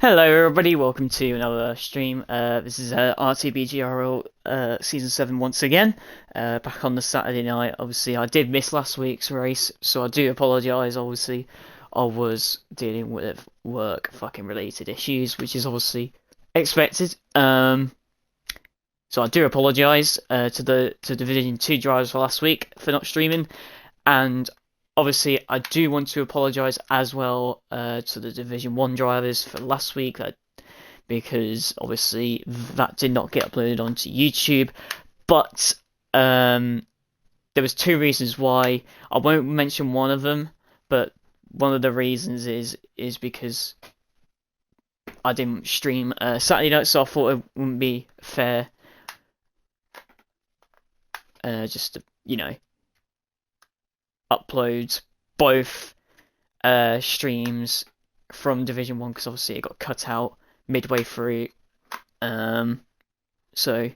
Hello everybody, welcome to another stream. This is RTB GRL Season 7 once again. Back on the Saturday night. Obviously I did miss last week's race, so I do apologise. Obviously I was dealing with work fucking related issues, which is obviously expected. So I do apologise to the Division 2 drivers for last week for not streaming, and obviously, I do want to apologise as well to the Division 1 drivers for last week, because obviously that did not get uploaded onto YouTube. But there was two reasons why. I won't mention one of them, but one of the reasons is because I didn't stream Saturday night, so I thought it wouldn't be fair just to, upload both streams from Division 1, because obviously it got cut out midway through. So,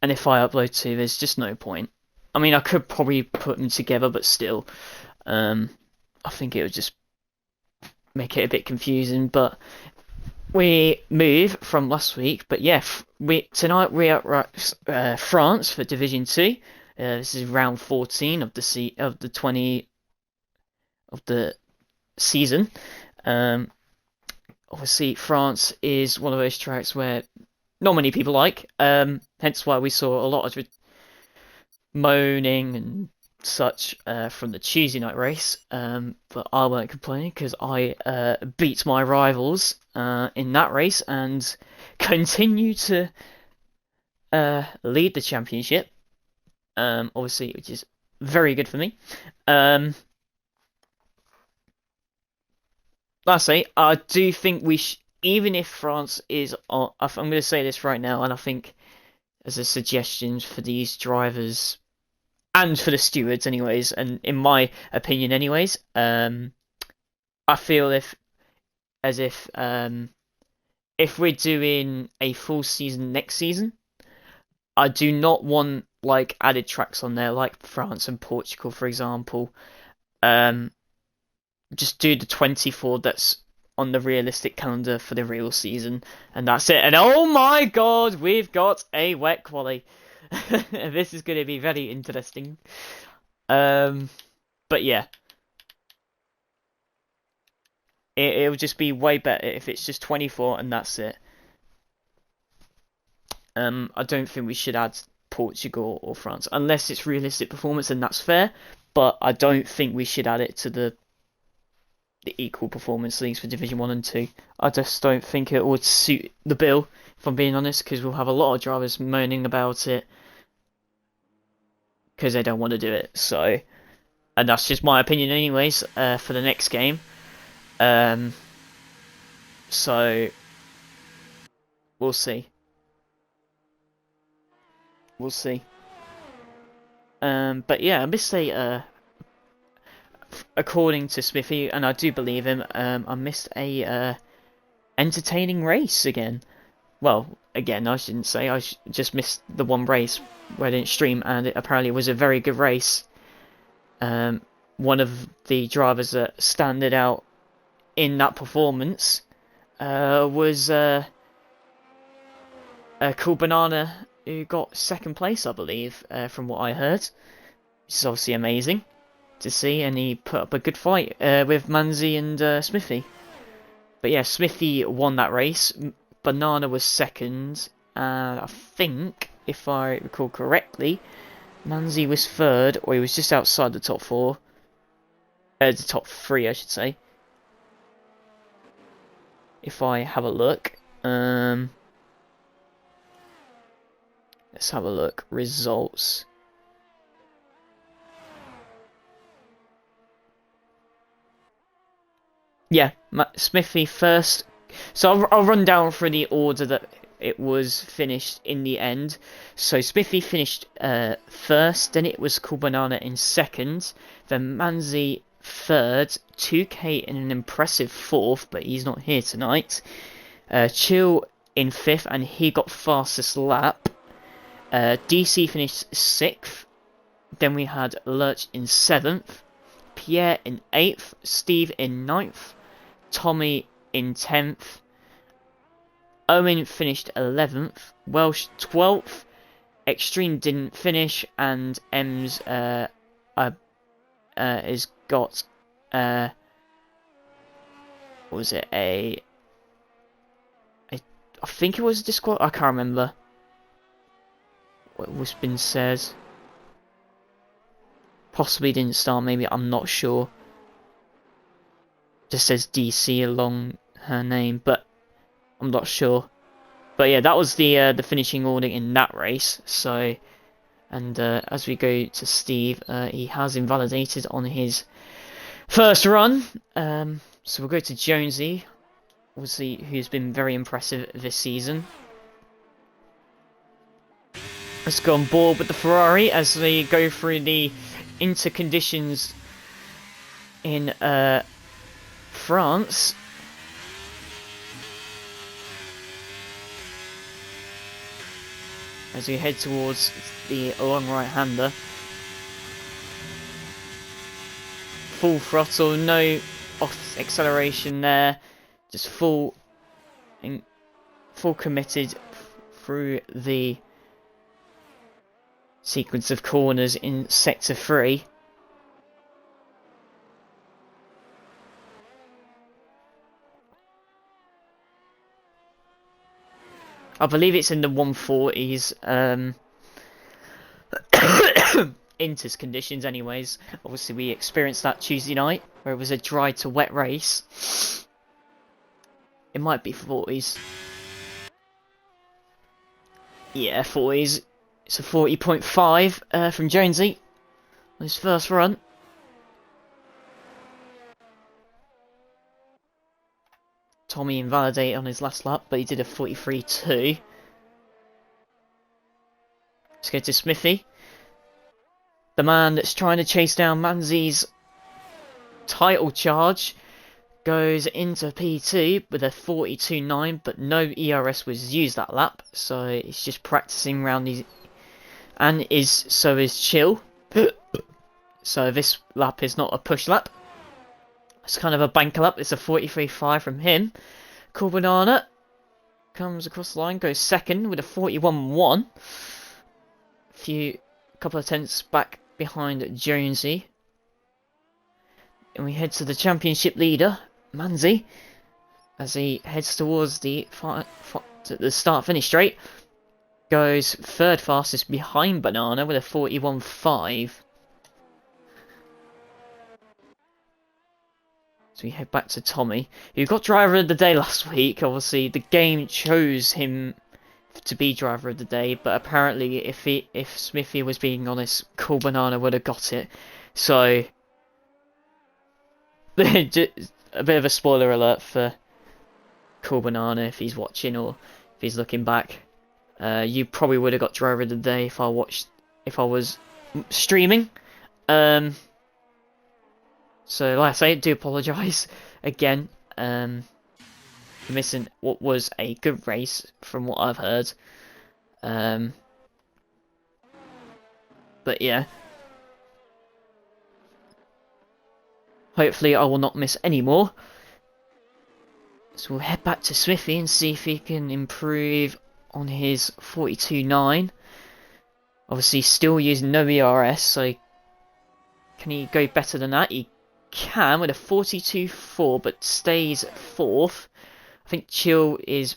and if I upload two, there's just no point. I mean, I could probably put them together, but still, I think it would just make it a bit confusing. But we move from last week. But yeah, tonight we're at France for Division 2. This is round 14 of the season. Obviously, France is one of those tracks where not many people like. Hence why we saw a lot of moaning and such from the Tuesday night race. But I won't complain because I beat my rivals in that race and continue to lead the championship. Obviously, which is very good for me. Like I say, I do think even if France is on, I'm going to say this right now, and I think as a suggestion for these drivers and for the stewards, anyways, and in my opinion, anyways, I feel if we're doing a full season next season, I do not want like added tracks on there like France and Portugal, for example. Just do the 24 that's on the realistic calendar for the real season, and that's it. And oh my god, we've got a wet quali. This is going to be very interesting. But yeah, it'll just be way better if it's just 24 and that's it. I don't think we should add Portugal or France unless it's realistic performance, and that's fair. But I don't think we should add it to the equal performance leagues for Division 1 and 2. I just don't think it would suit the bill, if I'm being honest, because we'll have a lot of drivers moaning about it because they don't want to do it. So, and that's just my opinion anyways, for the next game. So, we'll see. We'll see. But yeah, I missed according to Smithy, and I do believe him, I missed a entertaining race again. Well, again, I shouldn't say. I just missed the one race where I didn't stream, and it apparently was a very good race. One of the drivers that stood out in that performance was Cool Banana, who got second place, I believe, from what I heard. Which is obviously amazing to see, and he put up a good fight with Manzi and Smithy. But yeah, Smithy won that race. Banana was second, and I think, if I recall correctly, Manzi was third, or he was just outside the top four. The top three, I should say. If I have a look. Let's have a look. Results. Yeah, Smithy first. So I'll run down through the order that it was finished in the end. So Smithy finished first, then it was Cool Banana in second, then Manzi third, 2K in an impressive fourth, but he's not here tonight. Chill in fifth, and he got fastest lap. DC finished 6th, then we had Lurch in 7th, Pierre in 8th, Steve in 9th, Tommy in 10th. Owen finished 11th. Welsh 12th. Extreme didn't finish, and Ems has got what was it, I think it was a disqual. I can't remember what was been said. Possibly didn't start, maybe, I'm not sure. Just says DC along her name, but I'm not sure. But yeah, that was the finishing order in that race. So, and as we go to Steve, he has invalidated on his first run. So we'll go to Jonesy, obviously, who's been very impressive this season. Let's go on board with the Ferrari as they go through the interconditions in France. As we head towards the long right-hander. Full throttle, no off acceleration there, just full committed through the sequence of corners in sector 3. I believe it's in the 140s Inters conditions anyways. Obviously we experienced that Tuesday night where it was a dry to wet race. It might be 40s. Yeah, 40s. It's a 40.5 from Jonesy on his first run. Tommy invalidated on his last lap, but he did a 43.2. Let's go to Smithy. The man that's trying to chase down Manzi's title charge goes into P2 with a 42.9, but no ERS was used that lap, so he's just practicing round these, and so is Chill. So this lap is not a push lap. It's kind of a banker lap. It's a 43.5 from him. Cool Banana comes across the line, goes second with a 41.1. Couple of tenths back behind Jonesy. And we head to the championship leader, Manzi, as he heads towards the start-finish straight. Goes third fastest behind Banana with a 41.5. So we head back to Tommy, who got driver of the day last week. Obviously, the game chose him to be driver of the day, but apparently, if Smithy was being honest, Cool Banana would have got it. So, a bit of a spoiler alert for Cool Banana if he's watching or if he's looking back. You probably would have got driver of the day if I was streaming. So, like I say, I do apologise again for missing what was a good race from what I've heard. But yeah. Hopefully I will not miss any more. So we'll head back to Smithy and see if he can improve on his 42.9. Obviously still using no ERS, so can he go better than that? He can with a 42.4, but stays 4th. I think Chill is,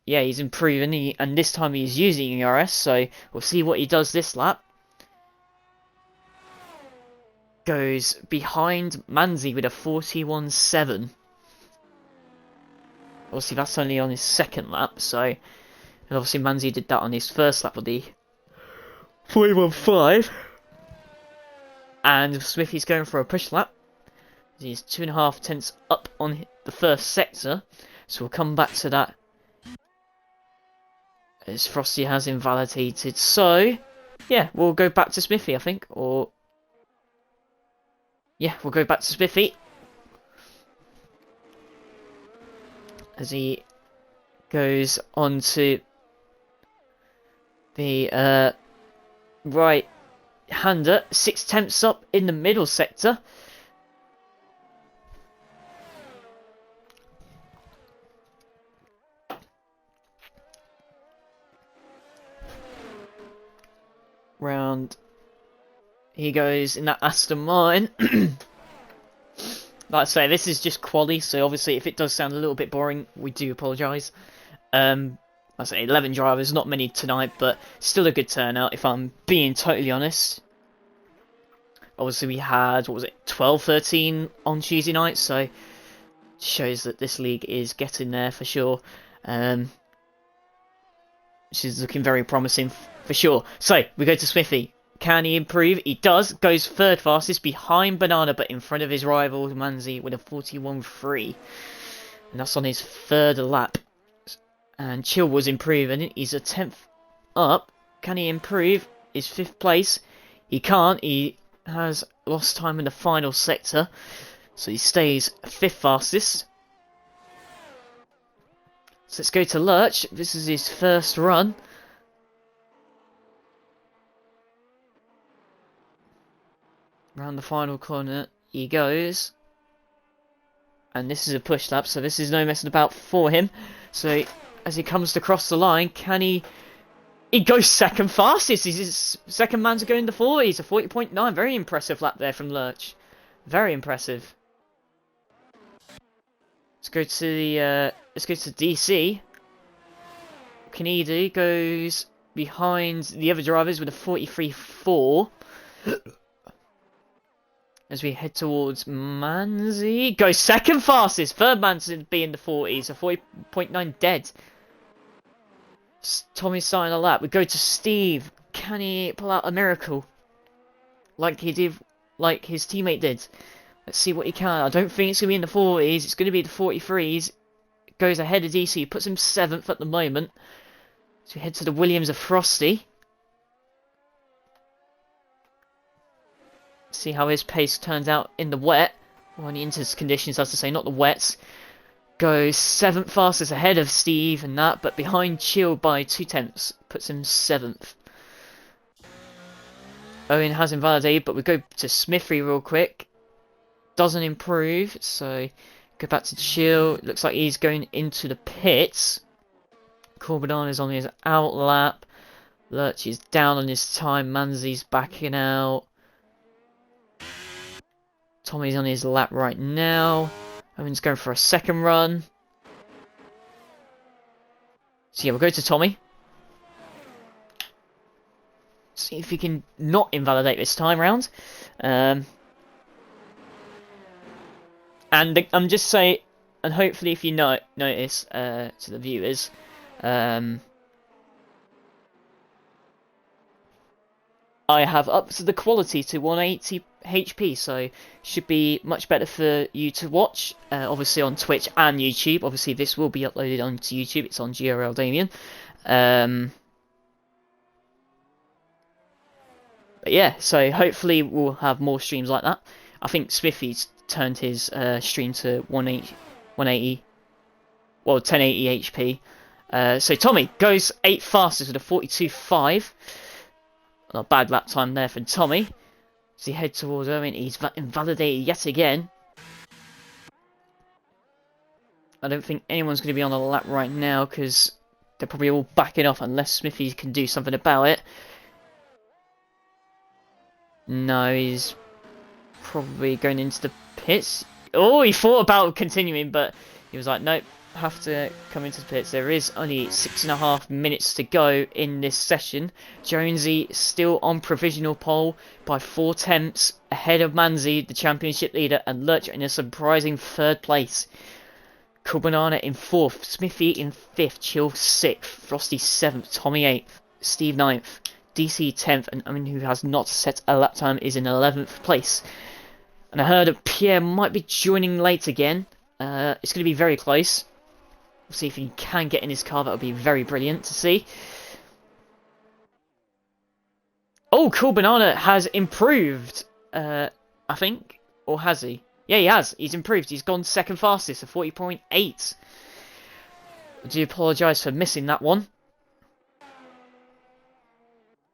yeah, he's improving, and this time he's using ERS, so we'll see what he does this lap. Goes behind Manzi with a 41.7. Obviously that's only on his second lap, so, and obviously Manzi did that on his first lap of the 41.5. And Smithy's going for a push lap. He's 2.5 tenths up on the first sector. So we'll come back to that as Frosty has invalidated. So, yeah, we'll go back to Smithy, I think. Or, yeah, we'll go back to Smithy. As he goes on to the right-hander. 6 tenths up in the middle sector. he goes in that Aston Martin. Like I say, this is just quali, so obviously if it does sound a little bit boring, we do apologise. I say 11 drivers, not many tonight, but still a good turnout if I'm being totally honest. Obviously we had, what was it, 12, 13 on Tuesday night, so shows that this league is getting there for sure. Which is looking very promising for sure. So, we go to Smithy. Can he improve? He does. Goes third fastest behind Banana, but in front of his rival, Manzi, with a 41.3. And that's on his third lap. And Chill was improving. He's a 10th up. Can he improve? His 5th place. He can't. He has lost time in the final sector. So he stays 5th fastest. So let's go to Lurch. This is his first run. Round the final corner he goes. And this is a push lap, so this is no messing about for him. So as he comes across the line, can he... He goes second fastest. He's his second man to go in the 40s. A 40.9. Very impressive lap there from Lurch. Very impressive. Let's go to the DC. Kanedi goes behind the other drivers with a 43.4. As we head towards Manzi. Goes second fastest. Third man to be in the 40s. A 40.9 dead. Tommy's starting a lap. We go to Steve. Can he pull out a miracle? Like he did, like his teammate did. Let's see what he can. I don't think it's going to be in the 40s. It's going to be the 43s. Goes ahead of DC. Puts him 7th at the moment. So we head to the Williams of Frosty. See how his pace turns out in the wet. Or in the inters conditions, as to say, not the wets. Goes 7th fastest ahead of Steve and that, but behind Chill by 2/10. Puts him 7th. Owen has invalidated, but we go to Smithy real quick. Doesn't improve, so go back to Chill. Looks like he's going into the pits. Corbadan is on his out lap. Lurch is down on his time. Manzi's backing out. Tommy's on his lap right now. Owen's going for a second run. So yeah, we'll go to Tommy. See if he can not invalidate this time round. And I'm just saying, and hopefully if you notice to the viewers, I have upped the quality to 180 HP, so should be much better for you to watch, obviously on Twitch and YouTube. Obviously this will be uploaded onto YouTube, it's on GRL Damien. But yeah, so hopefully we'll have more streams like that. I think Smithy's turned his stream to 1080 HP. So Tommy goes 8th fastest with a 42.5. Not a bad lap time there for Tommy. As he heads towards Owen, he's invalidated yet again. I don't think anyone's going to be on the lap right now because they're probably all backing off unless Smithy can do something about it. No, he's probably going into the pits. Oh, he thought about continuing, but he was like, nope, have to come into the pits. There is only 6.5 minutes to go in this session. Jonesy still on provisional pole by 4/10 ahead of Manzi, the championship leader, and Lurch in a surprising 3rd place. Cool Banana in 4th, Smithy in 5th, Chill 6th, Frosty 7th, Tommy 8th, Steve 9th, DC 10th, and Owen, who has not set a lap time, is in 11th place. And I heard that Pierre might be joining late again. It's going to be very close. We'll see if he can get in his car. That would be very brilliant to see. Oh, Cool Banana has improved, I think. Or has he? Yeah, he has. He's improved. He's gone 2nd fastest, a 40.8. I do apologise for missing that one.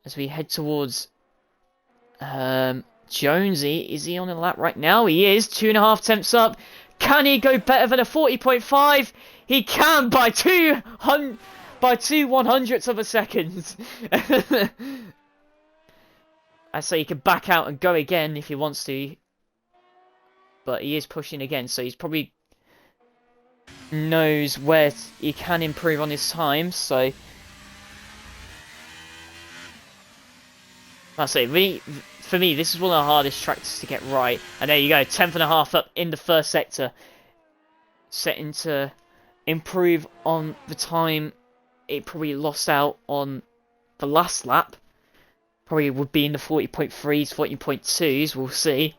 As we head towards Jonesy. Is he on the lap right now? He is. 2.5 temps up. Can he go better than a 40.5? He can by 2/100ths of a second. I say he can back out and go again if he wants to. But he is pushing again, so he's probably knows where he can improve on his time, so I say, for me, this is one of the hardest tracks to get right. And there you go, 10th and a half up in the first sector. Setting to improve on the time it probably lost out on the last lap. Probably would be in the 40.3s, 40.2s, we'll see.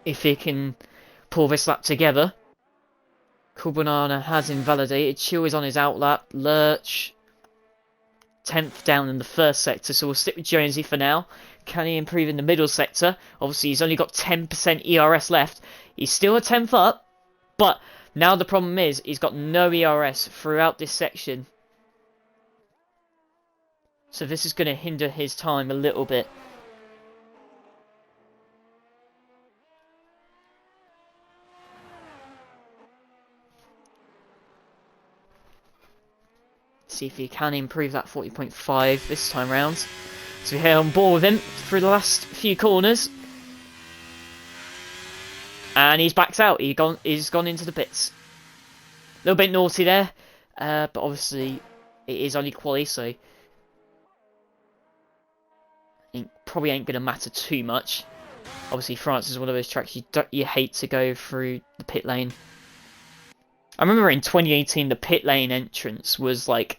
If he can pull this lap together. Cool Banana has invalidated. Chill is on his outlap. Lurch 10th down in the first sector, so we'll stick with Jonesy for now. Can he improve in the middle sector? Obviously, he's only got 10% ERS left. He's still a 10th up, but now the problem is he's got no ERS throughout this section. So this is going to hinder his time a little bit. See if he can improve that 40.5 this time round. So we're here on board with him through the last few corners. And he's backed out. He's gone into the pits. A little bit naughty there. But obviously it is only quali, so it probably ain't going to matter too much. Obviously France is one of those tracks you hate to go through the pit lane. I remember in 2018 the pit lane entrance was like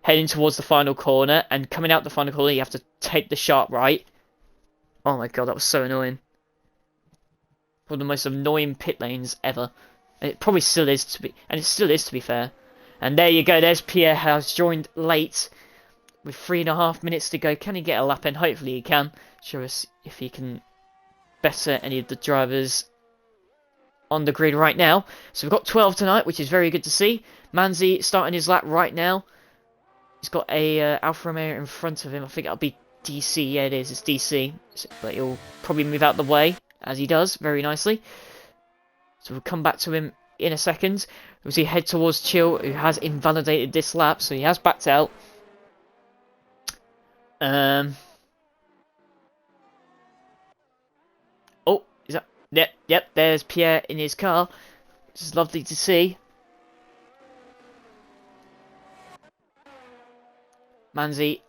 heading towards the final corner, and coming out the final corner you have to take the sharp right. Oh my god, that was so annoying. One of the most annoying pit lanes ever. And it probably still is to be, and it still is to be fair. And there you go, there's Pierre, has joined late with 3.5 minutes to go. Can he get a lap in? Hopefully he can. Show us if he can better any of the drivers on the grid right now. So we've got 12 tonight, which is very good to see. Manzi starting his lap right now. He's got a Alfa Romeo in front of him. I think that'll be DC. Yeah, it is. It's DC. But he'll probably move out the way, as he does, very nicely. So we'll come back to him in a second. We'll see head towards Chill, who has invalidated this lap, so he has backed out. Oh, is that... Yep, there's Pierre in his car. Which is lovely to see. Manzi,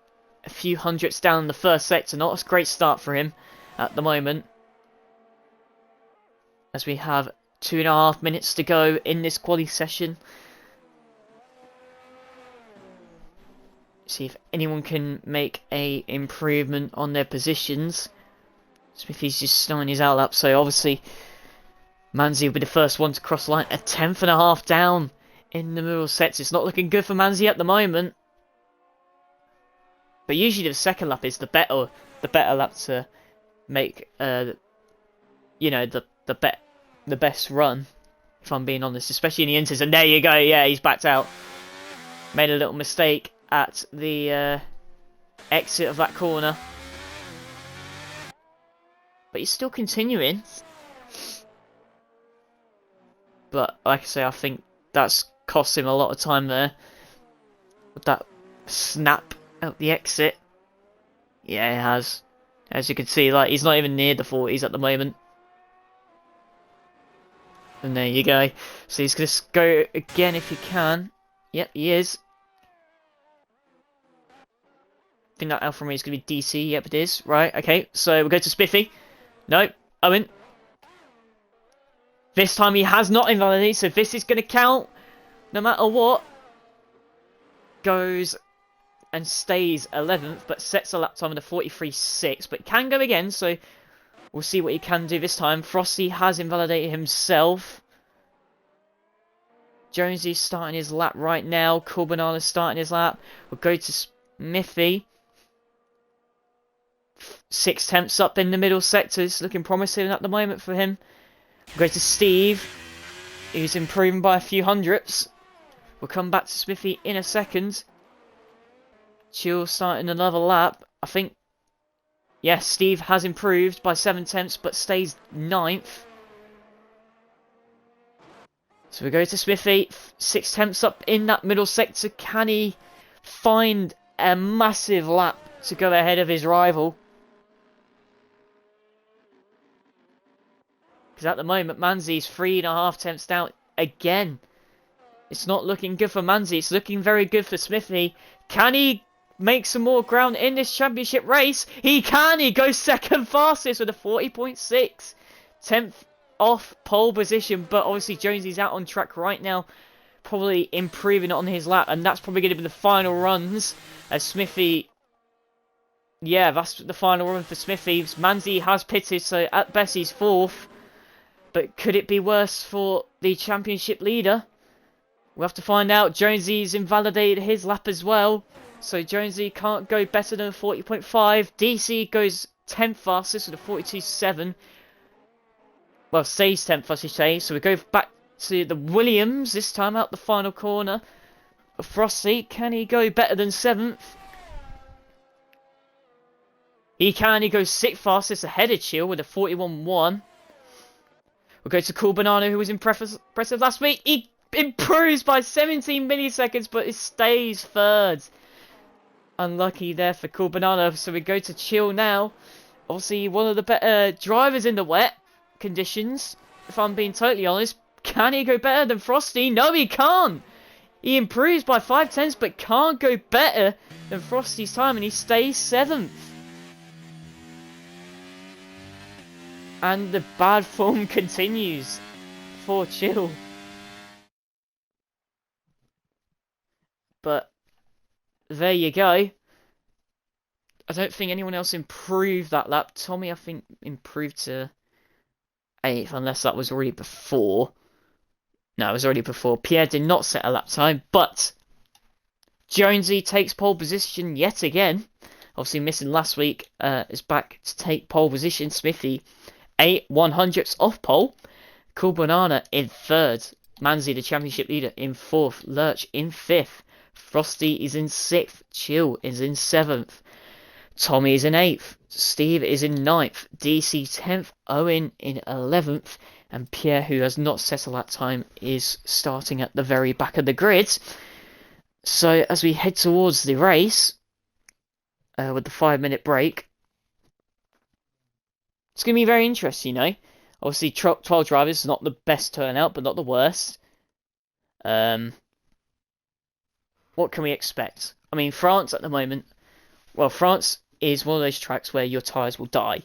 a few hundredths down in the first sector. Not a great start for him at the moment. As we have 2.5 minutes to go in this quali session. See if anyone can make a improvement on their positions. Smithy's just snowing his outlap, so obviously Manzi will be the first one to cross the line. A 10th and a half down in the middle sector. It's not looking good for Manzi at the moment. But usually the second lap is the better lap to make you know, the best run, if I'm being honest, especially in the inters. And there you go, yeah, he's backed out. Made a little mistake at the exit of that corner. But he's still continuing. But like I say, I think that's cost him a lot of time there. With that snap out the exit. Yeah, it has. As you can see, like, he's not even near the 40s at the moment. And there you go. So he's going to go again if he can. Yep, he is. I think that Alfa Romeo is going to be DC. Yep, it is. Right, okay. So we'll go to Spiffy. No, Owen. This time he has not invalidated, so this is going to count no matter what. Goes and stays 11th, but sets a lap time of the 43.6, but can go again, so we'll see what he can do this time. Frosty has invalidated himself. Jonesy's starting his lap right now. Cool Banana's starting his lap. We'll go to Smithy. 6 tenths up in the middle sector. It's looking promising at the moment for him. We'll go to Steve, who's improving by a few hundredths. We'll come back to Smithy in a second. Chill starting another lap. I think, yes, Steve has improved by 7 tenths, but stays 9th. So we go to Smithy, 6 tenths up in that middle sector. Can he find a massive lap to go ahead of his rival? Because at the moment, Manzi's 3.5 tenths down again. It's not looking good for Manzi. It's looking very good for Smithy. Can he make some more ground in this championship race? He can. He goes second fastest with a 40.6. 10th off pole position. But obviously, Jonesy's out on track right now. Probably improving on his lap. And that's probably going to be the final runs. As Smithy... Yeah, that's the final run for Smithy. Manzi has pitted, so at best he's 4th. But could it be worse for the championship leader? We'll have to find out. Jonesy's invalidated his lap as well. So Jonesy can't go better than 40.5. DC goes 10th fastest with a 42.7. Well, stays 10th, I should say. So we go back to the Williams. This time out the final corner. Frosty, can he go better than 7th? He can. He goes 6th fastest ahead of Chill with a 41.1. We'll go to Cool Banana, who was impressive last week. He improves by 17 milliseconds, but it stays 3rd. Unlucky there for Cool Banana. So we go to Chill now. Obviously, one of the better drivers in the wet conditions, if I'm being totally honest. Can he go better than Frosty? No, he can't. He improves by 5 tenths, but can't go better than Frosty's time, and he stays 7th. And the bad form continues for Chill. But there you go. I don't think anyone else improved that lap. Tommy, I think, improved to 8th, unless that was already before. No, it was already before. Pierre did not set a lap time, but Jonesy takes pole position yet again. Obviously missing last week, is back to take pole position. Smithy 8/100ths off pole. Cool Banana in 3rd. Manzi, the championship leader, in 4th. Lurch in 5th. Frosty is in 6th. Chill is in 7th. Tommy is in 8th. Steve is in 9th. DC 10th. Owen in 11th. And Pierre, who has not set a lap time, is starting at the very back of the grid. So as we head towards the race, with the 5-minute break, it's going to be very interesting, you know. Obviously, 12 drivers is not the best turnout, but not the worst. What can we expect? I mean, France at the moment... Well, France is one of those tracks where your tyres will die.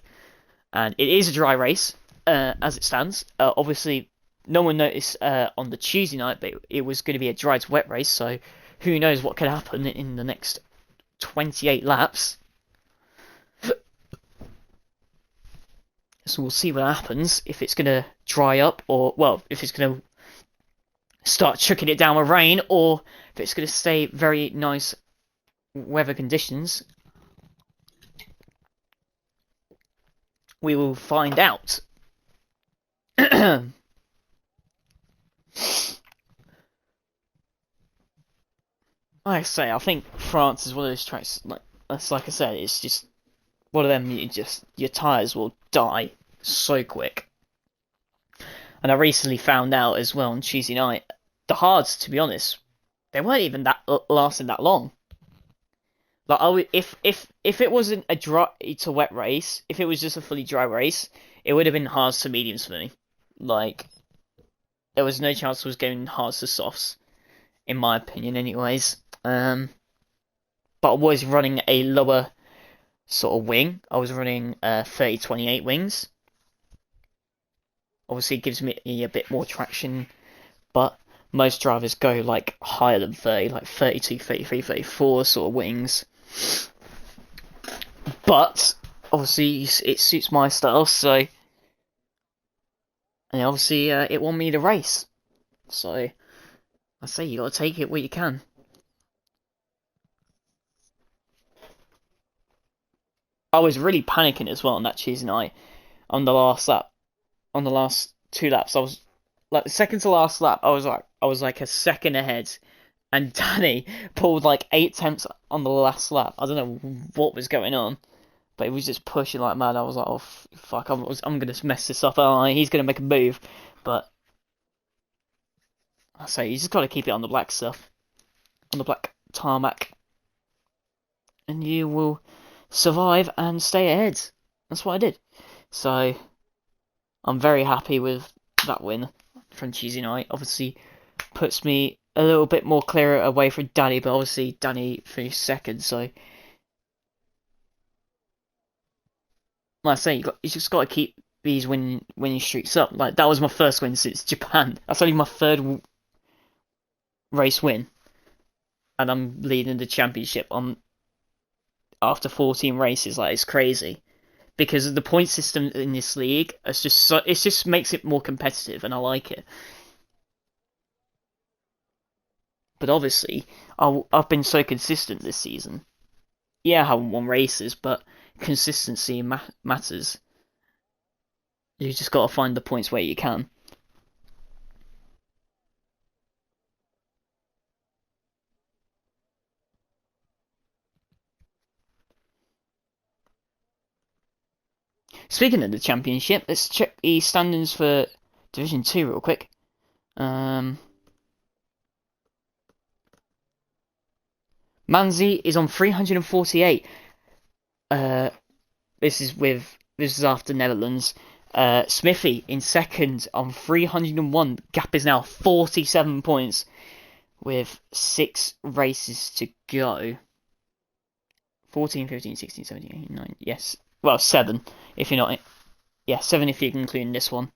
And it is a dry race, as it stands. Obviously, no one noticed on the Tuesday night, but it was going to be a dry to wet race. So, who knows what could happen in the next 28 laps. So we'll see what happens, if it's going to dry up, or, well, if it's going to start chucking it down with rain, or if it's going to stay very nice weather conditions. We will find out. Like I say, I think France is one of those tracks, like I said, it's just one of them, your tyres will die so quick. And I recently found out as well on Tuesday night, the hards, to be honest, they weren't even lasting that long. Like, if it wasn't a dry to wet race, if it was just a fully dry race, it would have been hards to mediums for me. Like, there was no chance I was going hards to softs, in my opinion, anyways. But I was running a lower sort of wing. I was running 30-28 wings. Obviously, it gives me a bit more traction, but most drivers go like higher than 30, like 32, 33, 34 sort of wings. But obviously, it suits my style, so, and obviously, it won me the race. So I say you gotta take it where you can. I was really panicking as well on that Tuesday night. On the last lap, on the last 2 laps, I was like the second to last lap. I was like a second ahead, and Danny pulled like 8 tenths on the last lap. I don't know what was going on, but he was just pushing like mad. I was like, oh fuck, I'm gonna mess this up. He's gonna make a move, but I say you just gotta keep it on the black stuff, on the black tarmac, and you will survive and stay ahead. That's what I did. So I'm very happy with that win from Tuesday night. Obviously, puts me a little bit more clearer away from Danny, but obviously Danny finished second, so like I say, you just got to keep these winning streaks up. Like, that was my first win since Japan. That's only my third race win, and I'm leading the championship on after 14 races. Like, it's crazy because the point system in this league is just it just makes it more competitive, and I like it. But obviously, I've been so consistent this season. Yeah, I haven't won races, but consistency matters. You just got to find the points where you can. Speaking of the championship, let's check the standings for Division 2 real quick. Manzi is on 348. This is after Netherlands. Smithy in second on 301. Gap is now 47 points with 6 races to go. 14, 15, 16, 17, 18, 19. Yes. Well, 7 if you're not. Yeah, 7 if you're including this one.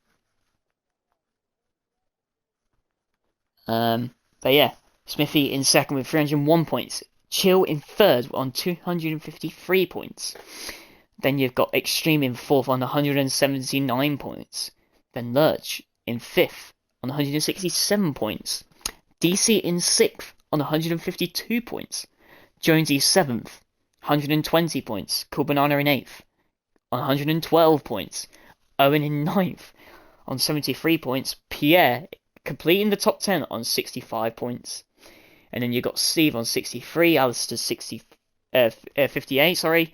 But yeah, Smithy in second with 301 points. Chill in third on 253 points. Then you've got Extreme in fourth on 179 points. Then Lurch in fifth on 167 points. DC in sixth on 152 points. Jonesy seventh, 120 points. Cool Banana in eighth on 112 points. Owen in ninth on 73 points. Pierre completing the top 10 on 65 points. And then you've got Steve on 63, Alistair 58, sorry.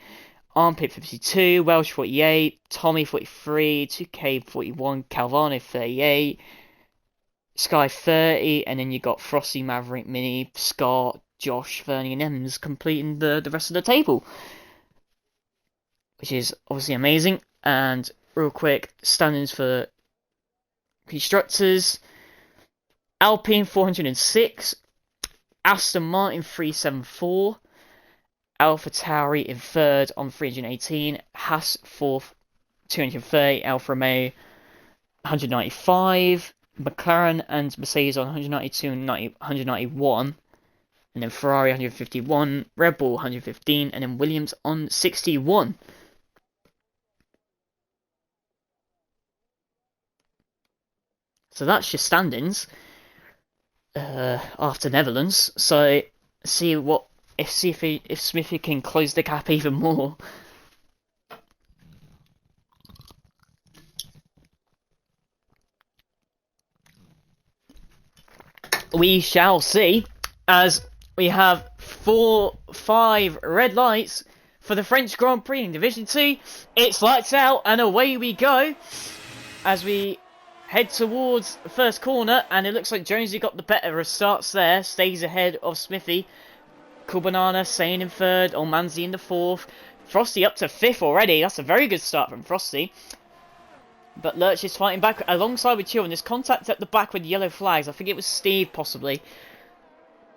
Armpit 52, Welsh 48, Tommy 43, 2K 41, Calvano 38, Sky 30, and then you got Frosty, Maverick, Mini, Scott, Josh, Fernie, and Ems completing the rest of the table, which is obviously amazing. And real quick, standings for constructors: Alpine 406, Aston Martin 374. Alpha Tauri in third on 318, Haas fourth, 230, Alfa Romeo 195, McLaren and Mercedes on 192 and 191, and then Ferrari 151, Red Bull 115, and then Williams on 61. So that's your standings after Netherlands. So see if Smithy can close the gap even more. We shall see, as we have 5 red lights for the French Grand Prix in Division 2. It's lights out and away we go as we head towards the first corner, and it looks like Jonesy got the better starts there, stays ahead of Smithy. Cool Banana staying in third, Olmanzi in the fourth. Frosty up to fifth already. That's a very good start from Frosty. But Lurch is fighting back alongside with Chill, and there's contact at the back with yellow flags. I think it was Steve, possibly.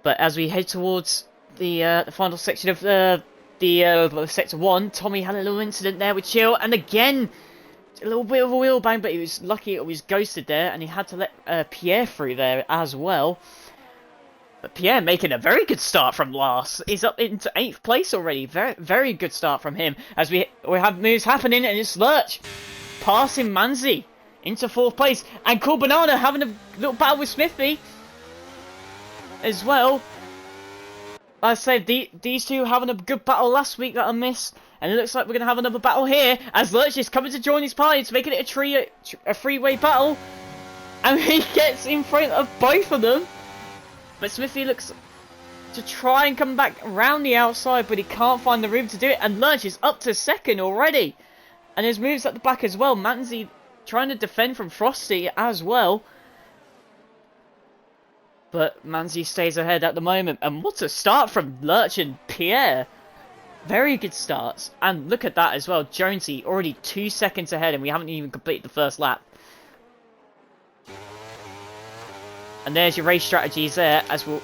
But as we head towards the final section of Sector 1, Tommy had a little incident there with Chill, and again, a little bit of a wheel bang, but he was lucky it was ghosted there, and he had to let Pierre through there as well. But Pierre making a very good start from last. He's up into 8th place already. Very, very good start from him. As we have moves happening, and it's Lurch passing Manzi into 4th place. And Cool Banana having a little battle with Smithy as well. Like I said, these two having a good battle last week that I missed. And it looks like we're going to have another battle here. As Lurch is coming to join his party. It's making it a three-way battle. And he gets in front of both of them. But Smithy looks to try and come back around the outside, but he can't find the room to do it. And Lurch is up to second already. And there's moves at the back as well. Manzi trying to defend from Frosty as well. But Manzi stays ahead at the moment. And what a start from Lurch and Pierre. Very good starts. And look at that as well. Jonesy already 2 seconds ahead and we haven't even completed the first lap. And there's your race strategies there, as we'll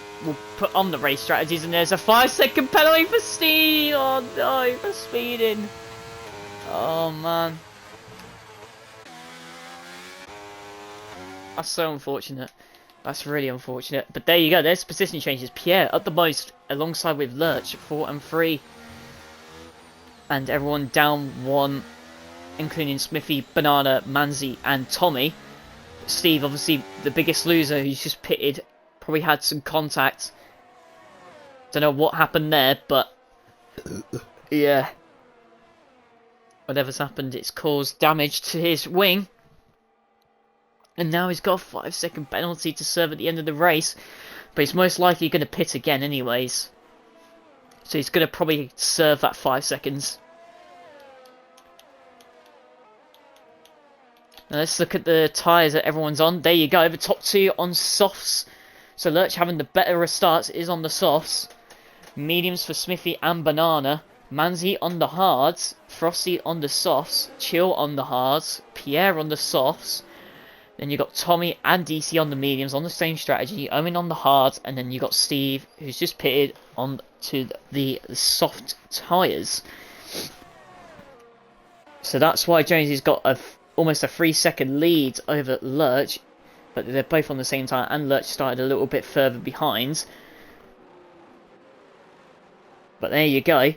put on the race strategies. And there's a 5-second penalty for Steve. Oh no, for speeding. Oh man. That's so unfortunate. That's really unfortunate. But there you go. There's position changes. Pierre up the most, alongside with Lurch, 4 and 3. And everyone down 1, including Smithy, Banana, Manzi, and Tommy. Steve, obviously the biggest loser, who's just pitted, probably had some contact. Don't know what happened there, but yeah, whatever's happened, it's caused damage to his wing. And now he's got a 5-second penalty to serve at the end of the race, but he's most likely going to pit again anyways. So he's going to probably serve that 5 seconds. Now let's look at the tyres that everyone's on. There you go, the top 2 on softs. So Lurch, having the better of starts, is on the softs. Mediums for Smithy and Banana. Manzi on the hards. Frosty on the softs. Chill on the hards. Pierre on the softs. Then you've got Tommy and DC on the mediums on the same strategy. Owen on the hards. And then you've got Steve, who's just pitted on to the soft tyres. So that's why Jonesy's got almost a 3-second lead over Lurch, but they're both on the same time, and Lurch started a little bit further behind. But there you go,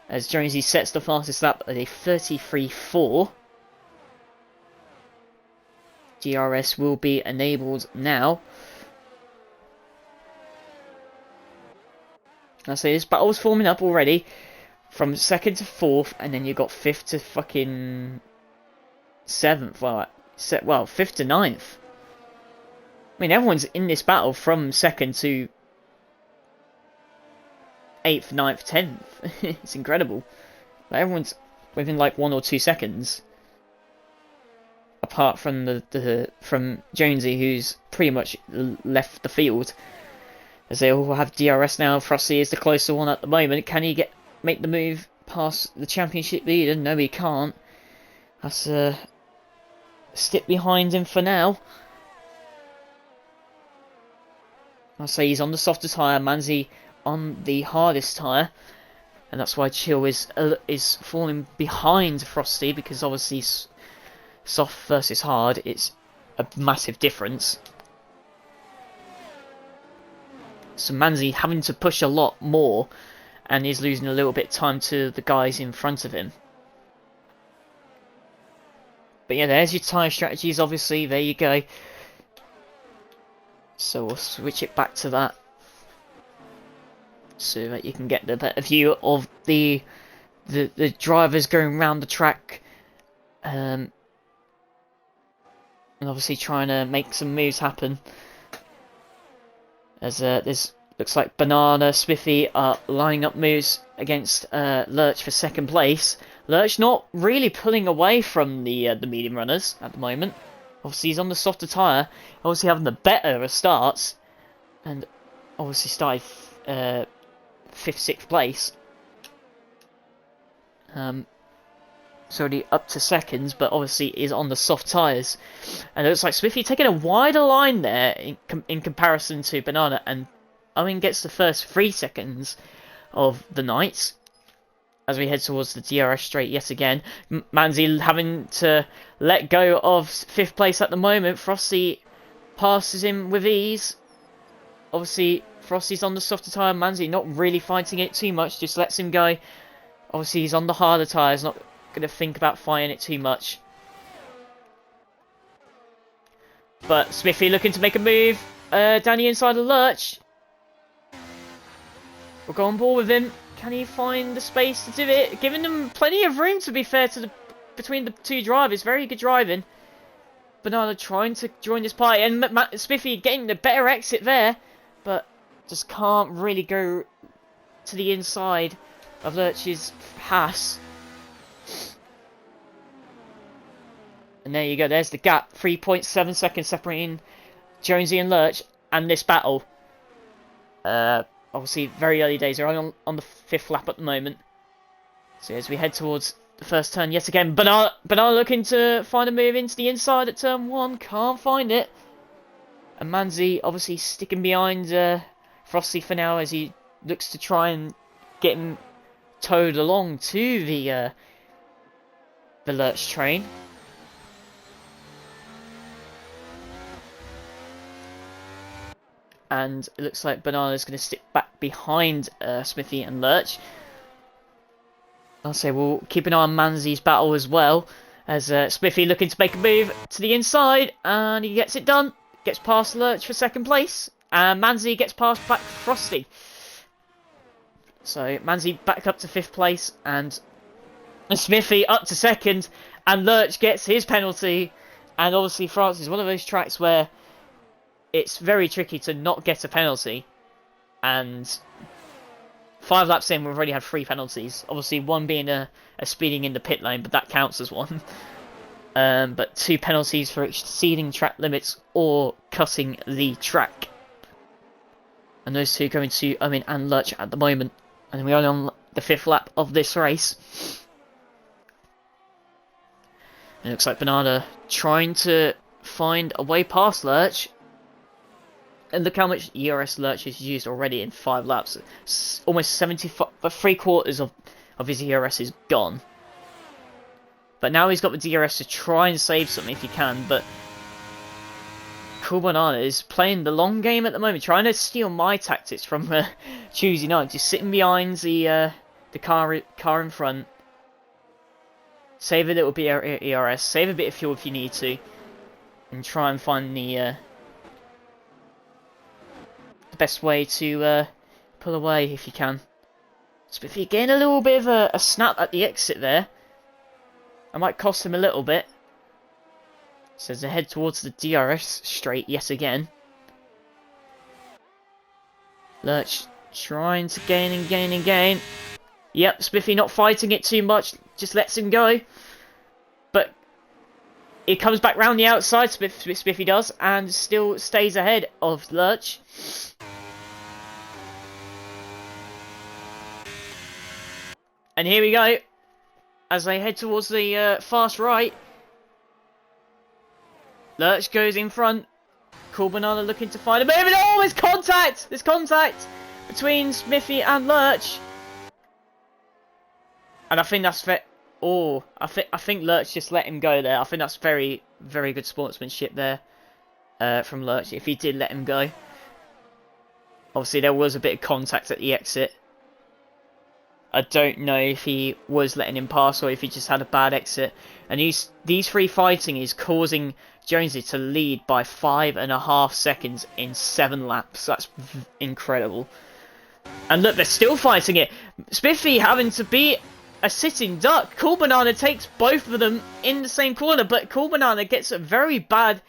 as Jonesy sets the fastest lap at a 33.4. GRS will be enabled now. I say this battle's forming up already, from 2nd to 4th, and then you've got 5th to fucking 7th, well 5th to 9th. I mean, everyone's in this battle from 2nd to 8th, 9th, 10th. It's incredible. Like, everyone's within like 1 or 2 seconds. Apart from from Jonesy, who's pretty much left the field. As they all have DRS now. Frosty is the closer one at the moment. Can he make the move past the championship leader? No, he can't. That's skip behind him for now. I'll say he's on the softer tyre, Manzi on the hardest tyre, and that's why Chill is falling behind Frosty, because obviously soft versus hard, it's a massive difference. So Manzi having to push a lot more, and is losing a little bit of time to the guys in front of him. But yeah, there's your tyre strategies, obviously, there you go. So we'll switch it back to that, so that you can get the better view of the drivers going around the track. And obviously trying to make some moves happen. As this looks like Banana, Smithy are lining up moves against Lurch for 2nd place. Lurch not really pulling away from the medium runners at the moment. Obviously he's on the softer tyre, obviously having the better of starts, and obviously started 5th, 6th place. It's already up to 2nds, but obviously is on the soft tyres. And it looks like Smithy taking a wider line there in comparison to Banana, and Owen gets the first 3 seconds of the night as we head towards the DRS straight yet again. Manzi having to let go of 5th place at the moment. Frosty passes him with ease. Obviously Frosty's on the softer tyre, Manzi not really fighting it too much, just lets him go. Obviously he's on the harder tyres, not going to think about fighting it too much. But Smithy looking to make a move down the inside of Lurch. We'll go on board with him. Can he find the space to do it? Giving them plenty of room, to be fair, between the 2 drivers. Very good driving. Banana trying to join this party, and Smithy getting the better exit there, but just can't really go to the inside of Lurch's pass. And there you go, there's the gap. 3.7 seconds separating Jonesy and Lurch and this battle. Obviously, very early days. They're only on the 5th lap at the moment. So as we head towards the first turn yet again, Banana looking to find a move into the inside at turn 1, can't find it. And Manzi obviously sticking behind Frosty for now as he looks to try and get him towed along to the Lurch train. And it looks like Banana's going to stick back behind Smithy and Lurch. I'll say we'll keep an eye on Manzi's battle as well, as Smithy looking to make a move to the inside, and he gets it done. Gets past Lurch for second place, and Manzi gets past back Frosty. So Manzi back up to 5th place, and Smithy up to 2nd, and Lurch gets his penalty. And obviously France is one of those tracks where it's very tricky to not get a penalty, and 5 laps in, we've already had 3 penalties. Obviously, one being a speeding in the pit lane, but that counts as one. But 2 penalties for exceeding track limits or cutting the track. And those 2 going to Owen and Lurch at the moment. And we're on the 5th lap of this race. And it looks like Banana trying to find a way past Lurch. And look how much ERS Lurch has used already in 5 laps. Almost 75, but 3/4 of his ERS is gone. But now he's got the DRS to try and save something if he can. But Cool Banana is playing the long game at the moment, trying to steal my tactics from Tuesday night. Just sitting behind the car in front. Save a little bit of ERS, save a bit of fuel if you need to, and try and find the best way to pull away if you can. Smithy getting a little bit of a snap at the exit there. I might cost him a little bit. So as they head towards the DRS straight yet again. Lurch trying to gain and gain and gain. Yep, Smithy not fighting it too much, just lets him go. But he comes back round the outside, Smithy does, and still stays ahead of Lurch. And here we go, as they head towards the fast right. Lurch goes in front. Cool Banana looking to find a move. Oh, there's contact! There's contact between Smithy and Lurch. And I think that's fair. Oh, I think Lurch just let him go there. I think that's very, very good sportsmanship there from Lurch, if he did let him go. Obviously, there was a bit of contact at the exit. I don't know if he was letting him pass or if he just had a bad exit. And these 3 fighting is causing Jonesy to lead by 5.5 seconds in 7 laps. That's incredible. And look, they're still fighting it. Smithy having to beat a sitting duck. Cool Banana takes both of them in the same corner, but Cool Banana gets a very bad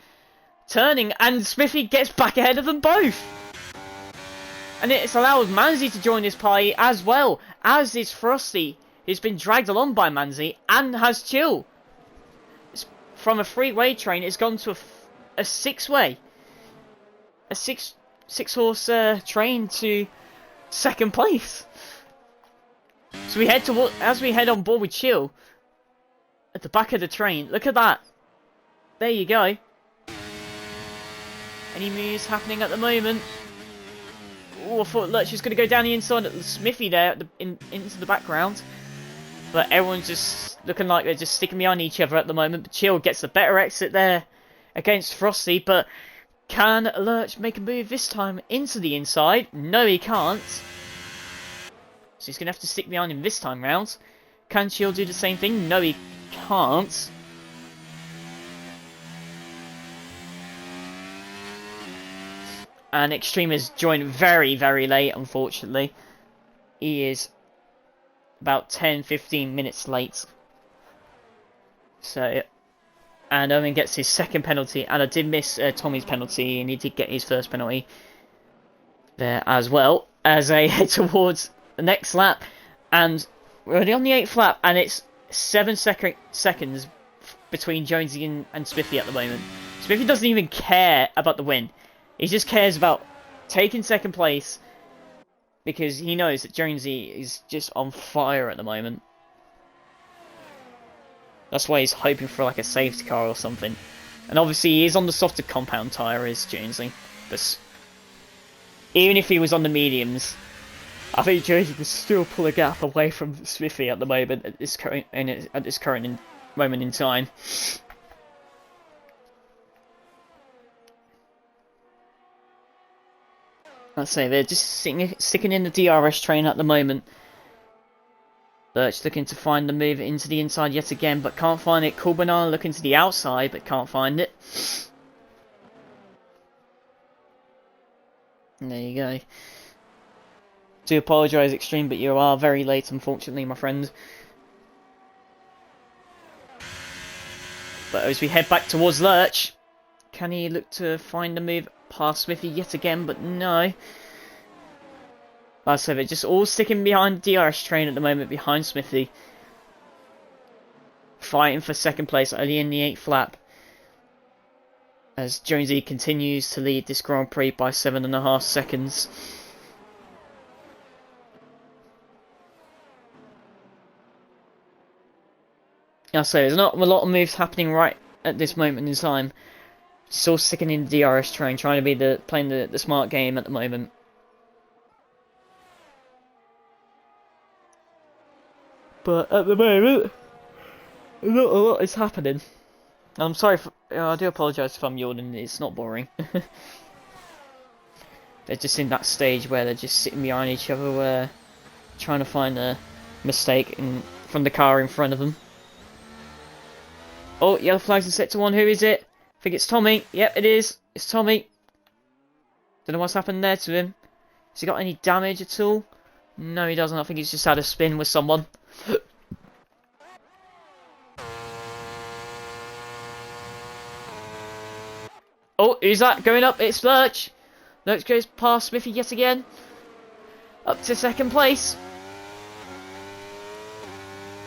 turning, and Smithy gets back ahead of them both. And it's allowed Manzi to join this party as well, as is Frosty, who's been dragged along by Manzi and has chill. It's from a 3-way train, it's gone to a 6-way. A 6-horse train to 2nd place. So we as we head on board with Chill at the back of the train. Look at that. There you go. Any moves happening at the moment? Oh, I thought Lurch was going to go down the inside at Smithy there into the background. But everyone's just looking like they're just sticking behind each other at the moment. But Chill gets the better exit there against Frosty. But can Lurch make a move this time into the inside? No, he can't. So he's going to have to stick behind him this time round. Can Chill do the same thing? No, he can't. And Extreme has joined very, very late, unfortunately. He is about 10-15 minutes late. So, and Owen gets his 2nd penalty. And I did miss Tommy's penalty, and he did get his 1st penalty there as well. As they head towards the next lap. And we're already on the 8th lap, and it's 7 seconds between Jonesy and Smithy at the moment. Smithy doesn't even care about the win. He just cares about taking 2nd place because he knows that Jonesy is just on fire at the moment. That's why he's hoping for like a safety car or something. And obviously he is on the softer compound tyre, is Jonesy. But even if he was on the mediums, I think Jonesy could still pull a gap away from Smithy at the moment at this current moment in time. I'd say they're just sticking in the DRS train at the moment. Lurch looking to find the move into the inside yet again, but can't find it. Cool Banana looking to the outside, but can't find it. And there you go. Do apologise, Extreme, but you are very late, unfortunately, my friend. But as we head back towards Lurch, can he look to find the move past Smithy yet again? But no. Like I said, they're just all sticking behind the DRS train at the moment, behind Smithy. Fighting for second place, only in the 8th lap. As Jonesy continues to lead this Grand Prix by 7.5 seconds. Like I say, there's not a lot of moves happening right at this moment in time. Still sticking in the DRS train, trying to be playing the smart game at the moment. But at the moment, not a lot is happening. I'm sorry, I do apologise if I'm yawning, it's not boring. They're just in that stage where they're just sitting behind each other, trying to find a mistake from the car in front of them. Oh, yellow flags in sector 1, who is it? I think it's Tommy. Yep, it is. It's Tommy. Don't know what's happened there to him. Has he got any damage at all? No, he doesn't. I think he's just had a spin with someone. Oh, who's that? Going up, it's Lurch. Lurch goes past Smithy yet again. Up to second place.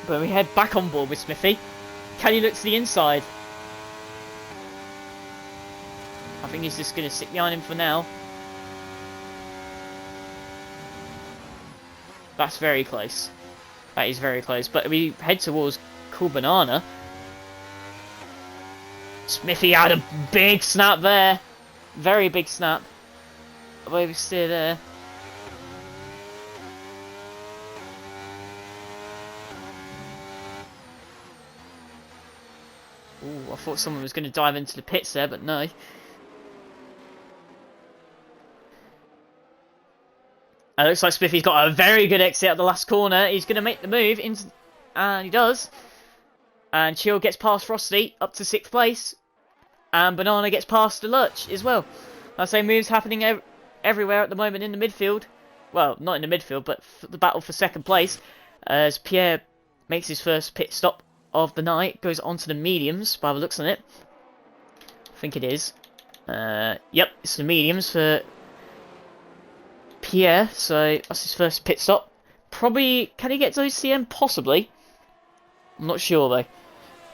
But we head back on board with Smithy. Can he look to the inside? I think he's just going to stick behind him for now. That's very close. That is very close. But we head towards Cool Banana. Smithy had a big snap there. Very big snap. Away we steer there. Ooh, I thought someone was going to dive into the pits there, but no. It looks like Smithy's got a very good exit at the last corner. He's going to make the move, and he does. And Chill gets past Frosty, up to 6th place. And Banana gets past the Lurch as well. I say moves happening everywhere at the moment in the midfield. Well, not in the midfield, but the battle for second place. As Pierre makes his first pit stop of the night. Goes onto the mediums, by the looks on it. I think it is. Yep, it's the mediums for Pierre, so that's his first pit stop. Probably, can he get to OCM? Possibly. I'm not sure though.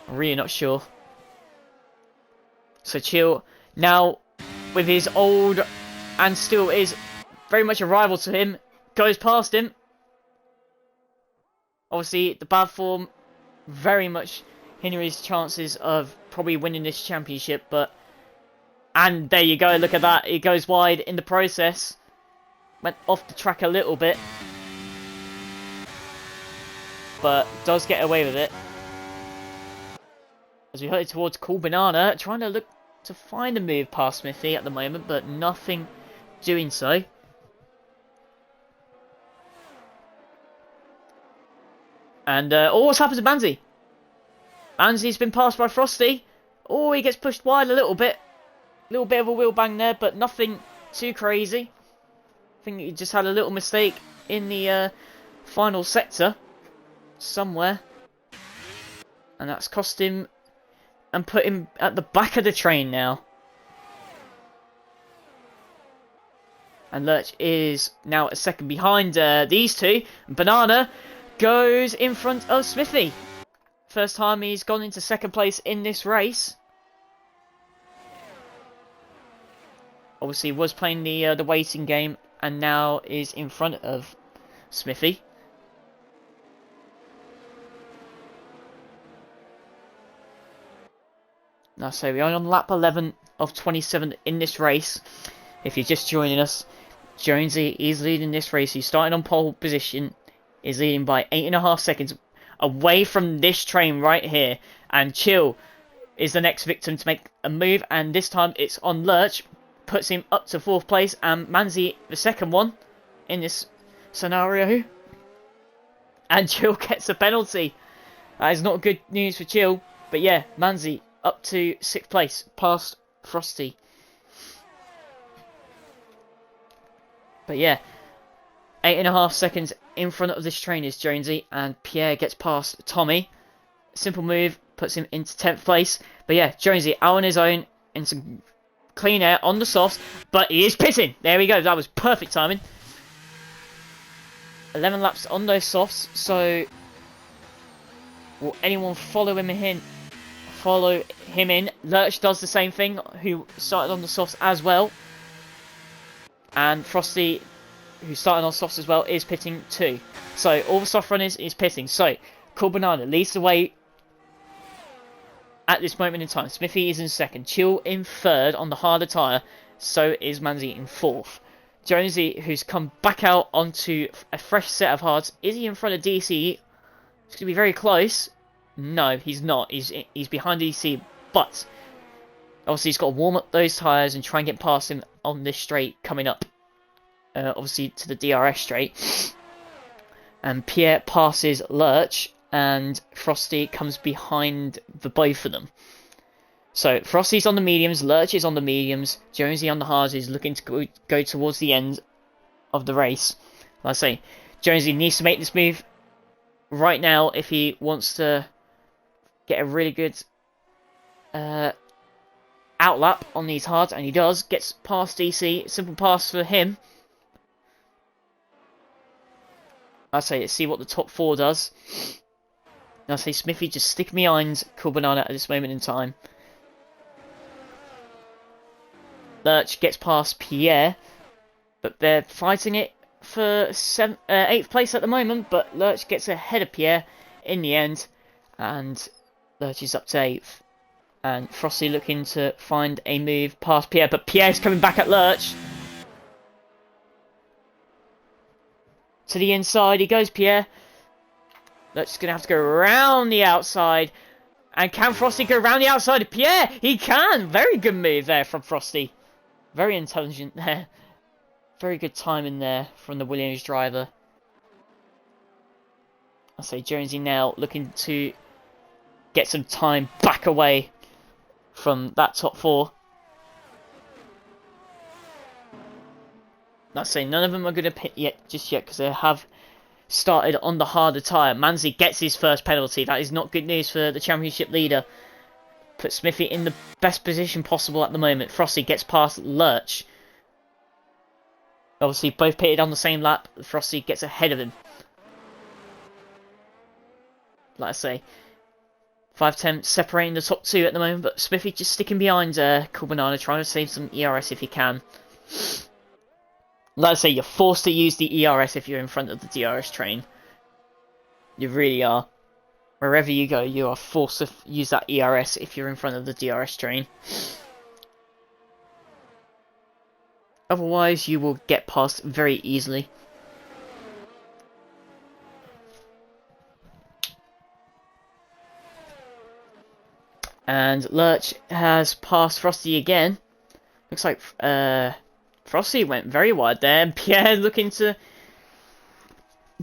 I'm really not sure. So Chill, now with his old, and still is very much a rival to him, goes past him. Obviously, the bad form very much hindering his chances of probably winning this championship, but... And there you go, look at that, he goes wide in the process. Went off the track a little bit, but does get away with it. As we head towards Cool Banana, trying to look to find a move past Smithy at the moment, but nothing doing so. And, oh, what's happened to Manzi? Manzi's been passed by Frosty. Oh, he gets pushed wide a little bit. A little bit of a wheel bang there, but nothing too crazy. I think he just had a little mistake in the final sector somewhere. And that's cost him and put him at the back of the train now. And Lurch is now a second behind these two. Banana goes in front of Smithy. First time he's gone into second place in this race. Obviously was playing the waiting game and now is in front of Smithy. Now, so we're on lap 11 of 27 in this race. If you're just joining us, Jonesy is leading this race. He's starting on pole position. Is leading by 8.5 seconds away from this train right here. And Chill is the next victim to make a move. And this time it's on Lurch. Puts him up to 4th place. And Manzi, the second one in this scenario. And Chill gets a penalty. That is not good news for Chill. But yeah, Manzi up to 6th place. Past Frosty. But yeah, 8.5 seconds in front of this train is Jonesy, and Pierre gets past Tommy. Simple move, puts him into 10th place. But yeah, Jonesy out on his own in some clean air on the softs, but he is pitting. There we go, that was perfect timing. 11 laps on those softs, so will anyone follow him in? Lurch does the same thing, who started on the softs as well. And Frosty, who's starting on softs as well, is pitting too. So all the soft runners is pitting. So Cool Banana leads the way at this moment in time. Smithy is in 2nd. Chill in 3rd on the harder tyre. So is Manzi in 4th. Jonesy, who's come back out onto a fresh set of hards. Is he in front of DC? It's going to be very close. No, he's not. He's behind DC. But obviously he's got to warm up those tyres and try and get past him on this straight coming up. Obviously to the DRS straight. And Pierre passes Lurch. And Frosty comes behind the both of them. So Frosty's on the mediums. Lurch is on the mediums. Jonesy on the hards is looking to go towards the end of the race. Like I say, Jonesy needs to make this move right now if he wants to get a really good outlap on these hards, and he does. Gets past DC. Simple pass for him. I say, let's see what the top 4 does. I say, Smithy just stick behind Cool Banana at this moment in time. Lurch gets past Pierre, but they're fighting it for 8th place at the moment. But Lurch gets ahead of Pierre in the end, and Lurch is up to 8th. And Frosty looking to find a move past Pierre, but Pierre's coming back at Lurch. To the inside he goes, Pierre. Lurch is going to have to go around the outside. And can Frosty go around the outside of Pierre? He can! Very good move there from Frosty. Very intelligent there. Very good timing there from the Williams driver. I say Jonesy now looking to get some time back away from that top 4. I say none of them are going to pit just yet because they have started on the harder tyre. Manzi gets his first penalty. That is not good news for the championship leader. Put Smithy in the best position possible at the moment. Frosty gets past Lurch. Obviously both pitted on the same lap. Frosty gets ahead of him. Like I say, 5-10 separating the top 2 at the moment, but Smithy just sticking behind Cool Banana, trying to save some ERS if he can. Like I say, you're forced to use the ERS if you're in front of the DRS train. You really are. Wherever you go, you are forced to use that ERS if you're in front of the DRS train. Otherwise, you will get past very easily. And Lurch has passed Frosty again. Looks like Frosty went very wide there. And Pierre looking to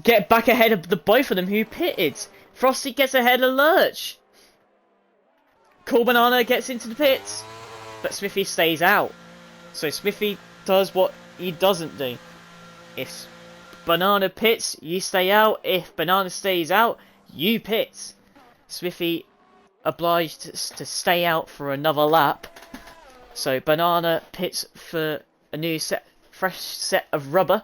get back ahead of the both of them who pitted. Frosty gets ahead of Lurch. Cool Banana gets into the pits. But Smithy stays out. So Smithy does what he doesn't do. If Banana pits, you stay out. If Banana stays out, you pit. Smithy obliged to stay out for another lap. So Banana pits for a new fresh set of rubber.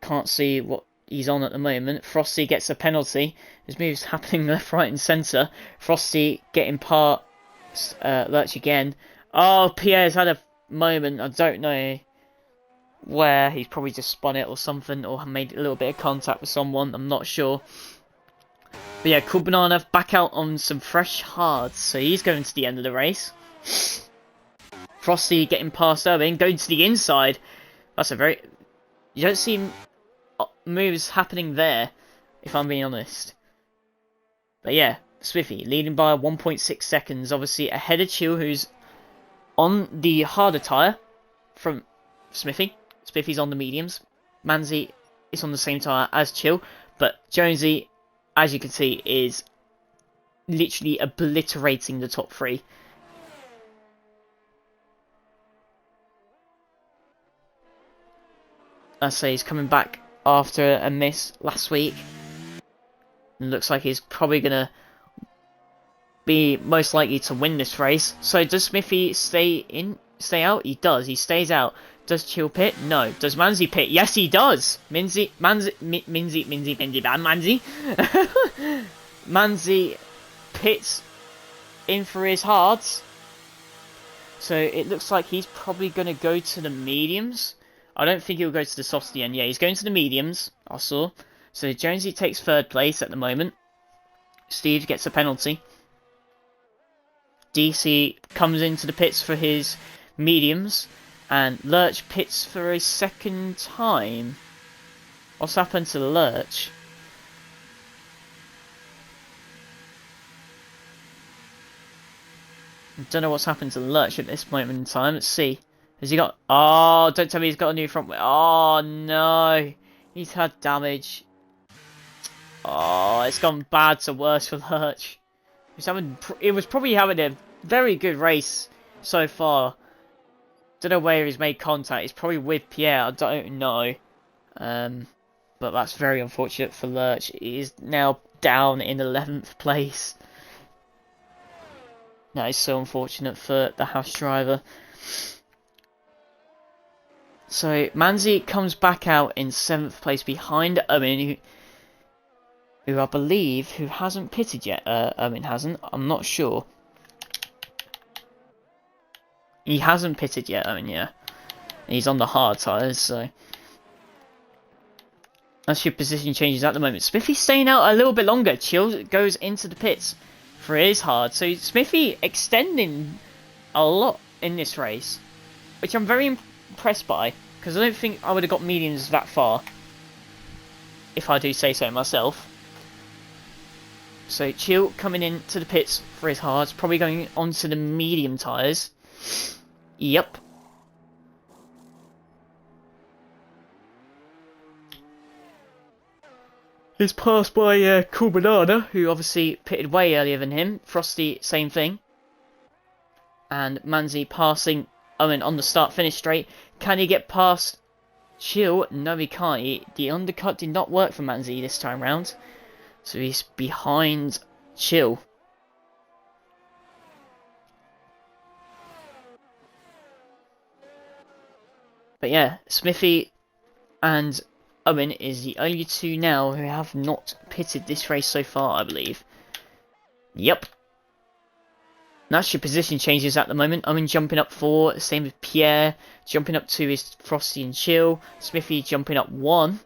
Can't see what he's on at the moment. Frosty gets a penalty. His moves happening left, right and centre. Frosty getting past Lurch again. Oh, Pierre's had a moment. I don't know where. He's probably just spun it or something, or made a little bit of contact with someone. I'm not sure. But yeah, Cool Banana back out on some fresh hards, so he's going to the end of the race. Frosty getting past Owen, going to the inside. That's a very... You don't see moves happening there, if I'm being honest. But yeah, Smithy leading by 1.6 seconds, obviously ahead of Chill, who's on the harder tyre from Smithy. Smithy's on the mediums. Manzi is on the same tyre as Chill, but Jonesy, as you can see, is literally obliterating the top three. I say he's coming back after a miss last week. And looks like he's probably going to be most likely to win this race. So does Smithy stay out? He does. He stays out. Does Chill pit? No. Does Manzi pit? Yes, he does. Manzi pits in for his hards. So it looks like he's probably going to go to the mediums. I don't think he'll go to the softs at the end. Yeah, he's going to the mediums. I saw. So Jonesy takes third place at the moment. Steve gets a penalty. DC comes into the pits for his mediums. And Lurch pits for a second time. What's happened to Lurch? I don't know what's happened to Lurch at this moment in time. Let's see. Has he got... Oh, don't tell me he's got a new front wheel. Oh, no. He's had damage. Oh, it's gone bad to worse for Lurch. It was probably having a very good race so far. Don't know where he's made contact. He's probably with Pierre. I don't know. But that's very unfortunate for Lurch. He is now down in 11th place. That is so unfortunate for the house driver. So Manzi comes back out in 7th place behind Owen, who I believe hasn't pitted yet. Owen hasn't. I'm not sure. He hasn't pitted yet, Owen, yeah. He's on the hard tyres, so... That's your position changes at the moment. Smithy's staying out a little bit longer. Chill goes into the pits for his hard. So Smithy extending a lot in this race, which I'm very impressed by, because I don't think I would have got mediums that far, if I do say so myself. So Chill coming into the pits for his hards, probably going onto the medium tyres. Yep. He's passed by Cool Banana, who obviously pitted way earlier than him. Frosty, same thing. And Manzi passing Owen on the start-finish straight. Can he get past Chill? No, he can't. The undercut did not work for Manzi this time round. So he's behind Chill. But yeah, Smithy and Owen is the only two now who have not pitted this race so far, I believe. Yep. That's your position changes at the moment. Owen jumping up 4, same with Pierre. Jumping up 2 is Frosty and Chill. Smithy jumping up 1,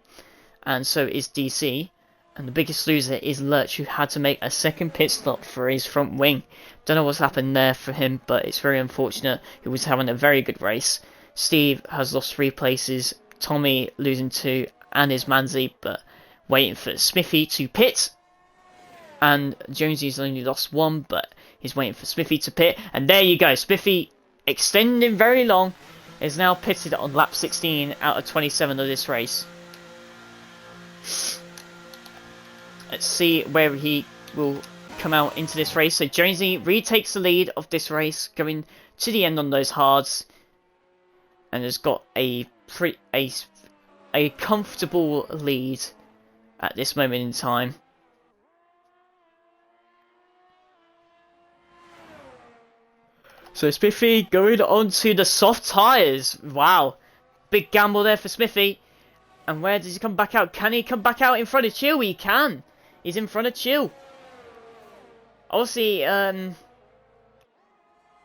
and so is DC. And the biggest loser is Lurch, who had to make a second pit stop for his front wing. Don't know what's happened there for him, but it's very unfortunate. He was having a very good race. Steve has lost 3 places. Tommy losing 2, and is Manzi, but waiting for Smithy to pit. And Jonesy's only lost 1, but he's waiting for Smithy to pit. And there you go, Smithy extending very long is now pitted on lap 16 out of 27 of this race. Let's see where he will come out into this race. So Jonesy retakes the lead of this race, going to the end on those hards, and has got a comfortable lead at this moment in time. So Smithy going on to the soft tyres. Wow. Big gamble there for Smithy. And where does he come back out? Can he come back out in front of Chill? He can. He's in front of Chill. Obviously,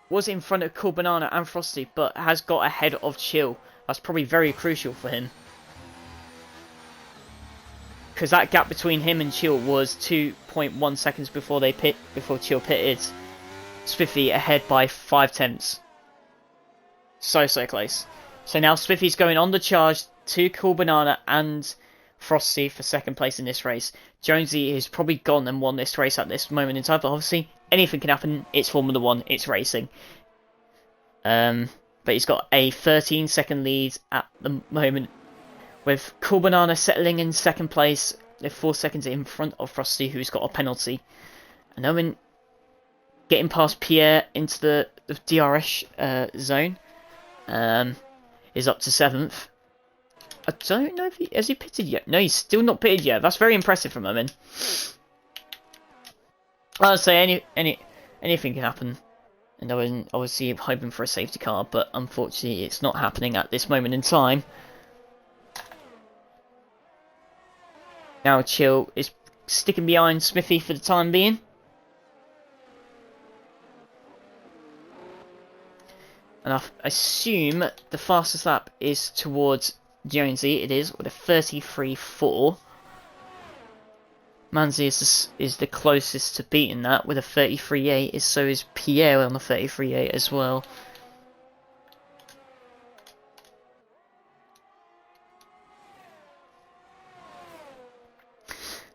was in front of Cool Banana and Frosty, but has got ahead of Chill. That's probably very crucial for him. because that gap between him and Chill was 2.1 seconds before Chill pitted. Smithy ahead by 5 tenths. So close. So now Smithy's going on the charge to Cool Banana and Frosty for second place in this race. Jonesy is probably gone and won this race at this moment in time, but obviously anything can happen. It's Formula 1, it's racing. But he's got a 13-second lead at the moment, with Cool Banana settling in second place with 4 seconds in front of Frosty, who's got a penalty. And Owen getting past Pierre into the DRS zone is up to 7th. I don't know if has he pitted yet. No, he's still not pitted yet. That's very impressive from Owen. I'd say anything can happen. And I was obviously hoping for a safety car, but unfortunately it's not happening at this moment in time. Now Chill is sticking behind Smithy for the time being. And I assume the fastest lap is towards Jonesy. It is with a 33.4. Manzi is the closest to beating that with a 33.8. So is Pierre on the 33.8 as well.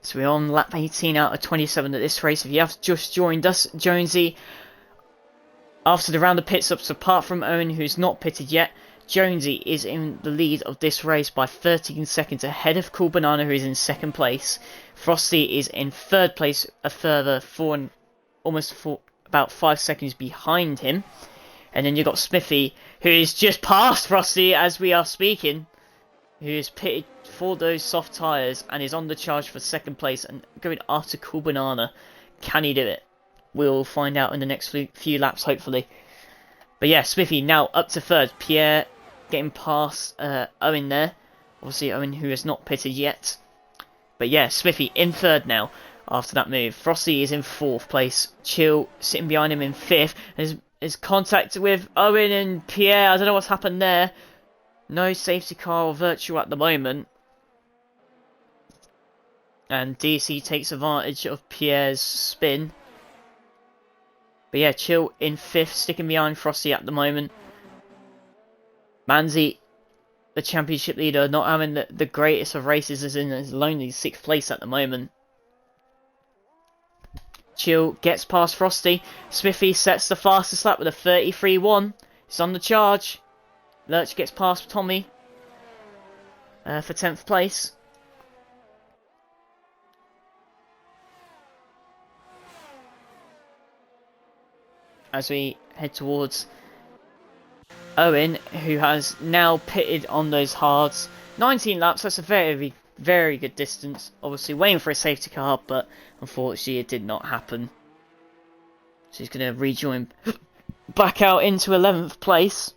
So we're on lap 18 out of 27 at this race. If you have just joined us, Jonesy, after the round of pit stops, apart from Owen, who's not pitted yet, Jonesy is in the lead of this race by 13 seconds ahead of Cool Banana, who is in second place. Frosty is in third place, a further about 5 seconds behind him. And then you've got Smithy, who is just past Frosty as we are speaking, who is pitted for those soft tyres and is on the charge for second place and going after Cool Banana. Can he do it? We'll find out in the next few laps, hopefully. But yeah, Smithy now up to third. Pierre getting past Owen there. Obviously, Owen, who has not pitted yet. But yeah, Smithy in third now after that move. Frosty is in fourth place. Chill sitting behind him in fifth. His contact with Owen and Pierre. I don't know what's happened there. No safety car or virtual at the moment. And DC takes advantage of Pierre's spin. But yeah, Chill in fifth, sticking behind Frosty at the moment. Manzi, the championship leader, not having the greatest of races, is in his lonely 6th place at the moment. Chill gets past Frosty. Smithy sets the fastest lap with a 33.1. He's on the charge. Lurch gets past Tommy for 10th place. As we head towards Owen, who has now pitted on those hards. 19 laps, that's a very, very good distance. Obviously waiting for a safety car, but unfortunately it did not happen. So he's going to rejoin back out into 11th place.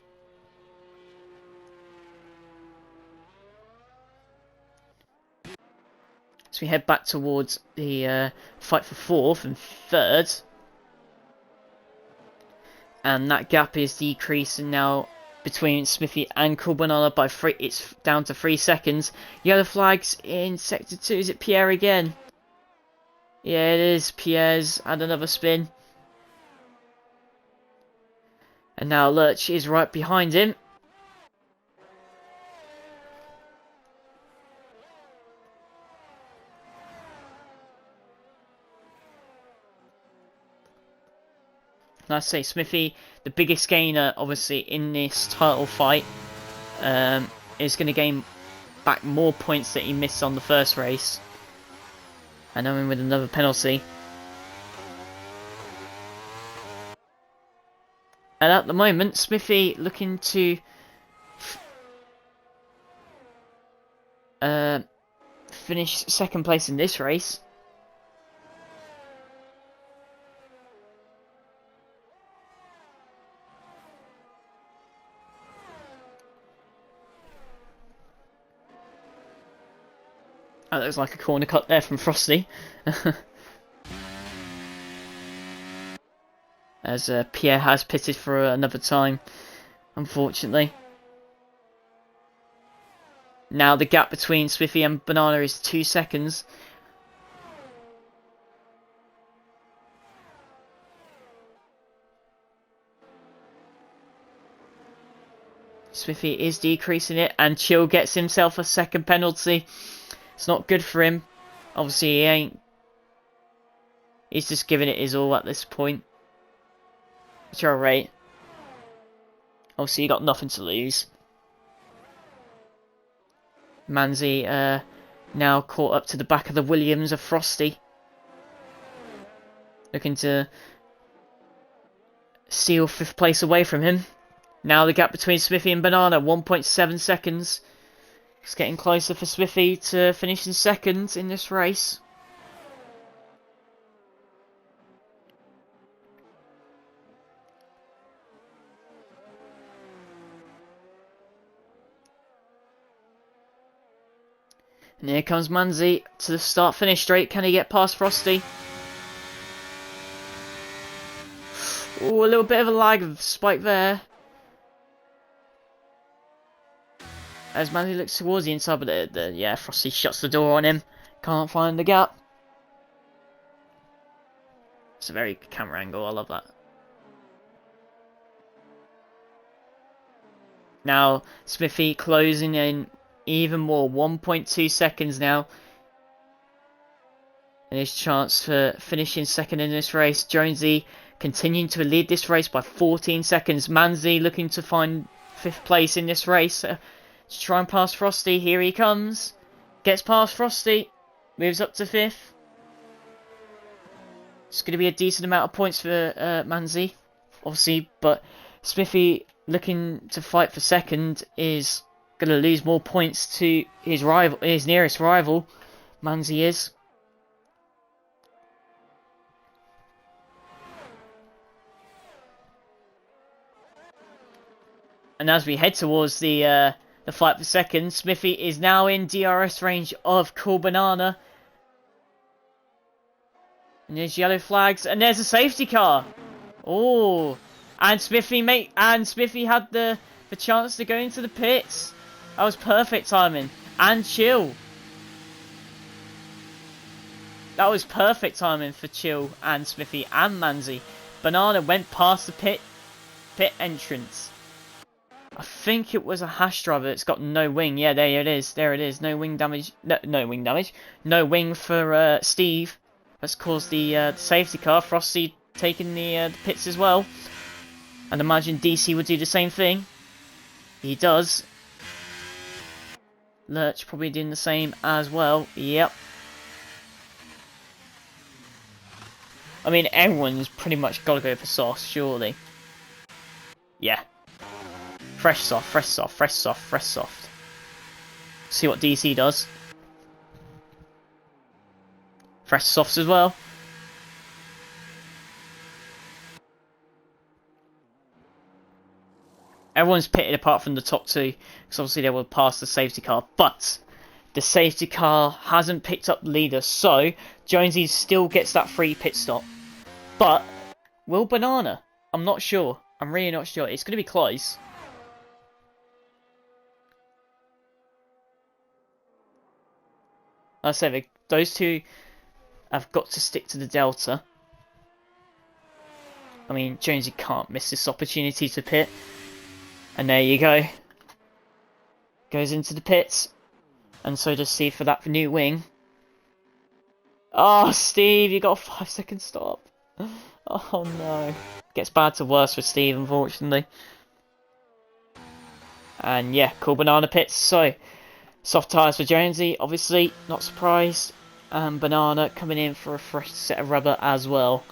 So we head back towards the fight for 4th and 3rd. And that gap is decreasing now between Smithy and Cool Banana by 3. It's down to 3 seconds. Yellow flags in sector 2. Is it Pierre again? Yeah, it is. Pierre's had another spin. And now Lurch is right behind him. And I say Smithy, the biggest gainer, obviously, in this title fight, is going to gain back more points that he missed on the first race. And Owen with another penalty. And at the moment, Smithy looking to finish second place in this race. Oh, that was like a corner cut there from Frosty. As Pierre has pitted for another time, unfortunately. Now the gap between Smithy and Banana is 2 seconds. Smithy is decreasing it, and Chill gets himself a second penalty. It's not good for him. Obviously, he's just giving it his all at this point. Which are right. Obviously, he got nothing to lose. Manzi now caught up to the back of the Williams of Frosty. Looking to steal 5th place away from him. Now the gap between Smithy and Banana, 1.7 seconds. It's getting closer for Smithy to finish in 2nd in this race. And here comes Manzi to the start-finish straight. Can he get past Frosty? Oh, a little bit of a lag spike there. As Manzi looks towards the inside, but yeah, Frosty shuts the door on him. Can't find the gap. It's a very good camera angle, I love that. Now, Smithy closing in even more, 1.2 seconds now. And his chance for finishing 2nd in this race. Jonesy continuing to lead this race by 14 seconds. Manzi looking to find 5th place in this race. To try and pass Frosty. Here he comes. Gets past Frosty. Moves up to 5th. It's going to be a decent amount of points for Manzi, obviously, but Smithy looking to fight for 2nd is going to lose more points to his rival, his nearest rival. Manzi is. And as we head towards the fight for 2nd, Smithy is now in DRS range of Cool Banana. And there's yellow flags, and there's a safety car. Oh, and Smithy had the chance to go into the pits. That was perfect timing. And Chill. That was perfect timing for Chill and Smithy and Manzi. Banana went past the pit entrance. I think it was a hash driver. It's got no wing. Yeah, there it is. There it is. No wing damage. No wing damage. No wing for Steve. That's caused the safety car. Frosty taking the pits as well. And imagine DC would do the same thing. He does. Lurch probably doing the same as well. Yep. I mean, everyone's pretty much got to go for sauce, surely. Yeah. Fresh soft, fresh soft, fresh soft, fresh soft. See what DC does. Fresh softs as well. Everyone's pitted apart from the top 2, because obviously they will pass the safety car, but the safety car hasn't picked up the leader, so Jonesy still gets that free pit stop. But will Banana? I'm not sure. I'm really not sure. It's going to be close. Like I said, those two have got to stick to the Delta. I mean, Jonesy can't miss this opportunity to pit. And there you go. Goes into the pits. And so does Steve for that new wing. Oh, Steve, you got a 5-second stop. Oh no. Gets bad to worse for Steve, unfortunately. And yeah, Cool Banana pits. So, soft tyres for Jonesy, obviously, not surprised. And Banana coming in for a fresh set of rubber as well.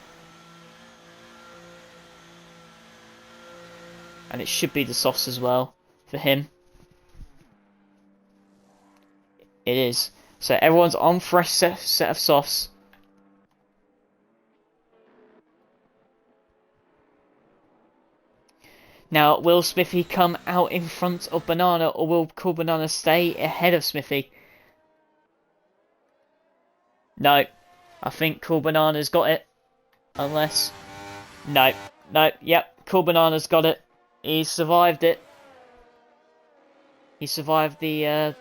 And it should be the softs as well for him. It is. So everyone's on fresh set of softs. Now, will Smithy come out in front of Banana, or will Cool Banana stay ahead of Smithy? No. I think Cool Banana's got it. Unless... No. No. Yep. Cool Banana's got it. He survived it. He survived the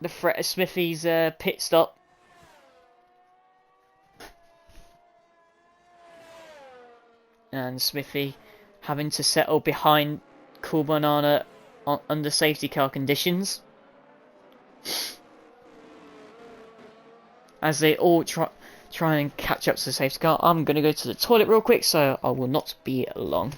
the threat of Smithy's pit stop. And Smithy having to settle behind Cool Banana under safety car conditions. As they all try and catch up to the safety car. I'm going to go to the toilet real quick, so I will not be long.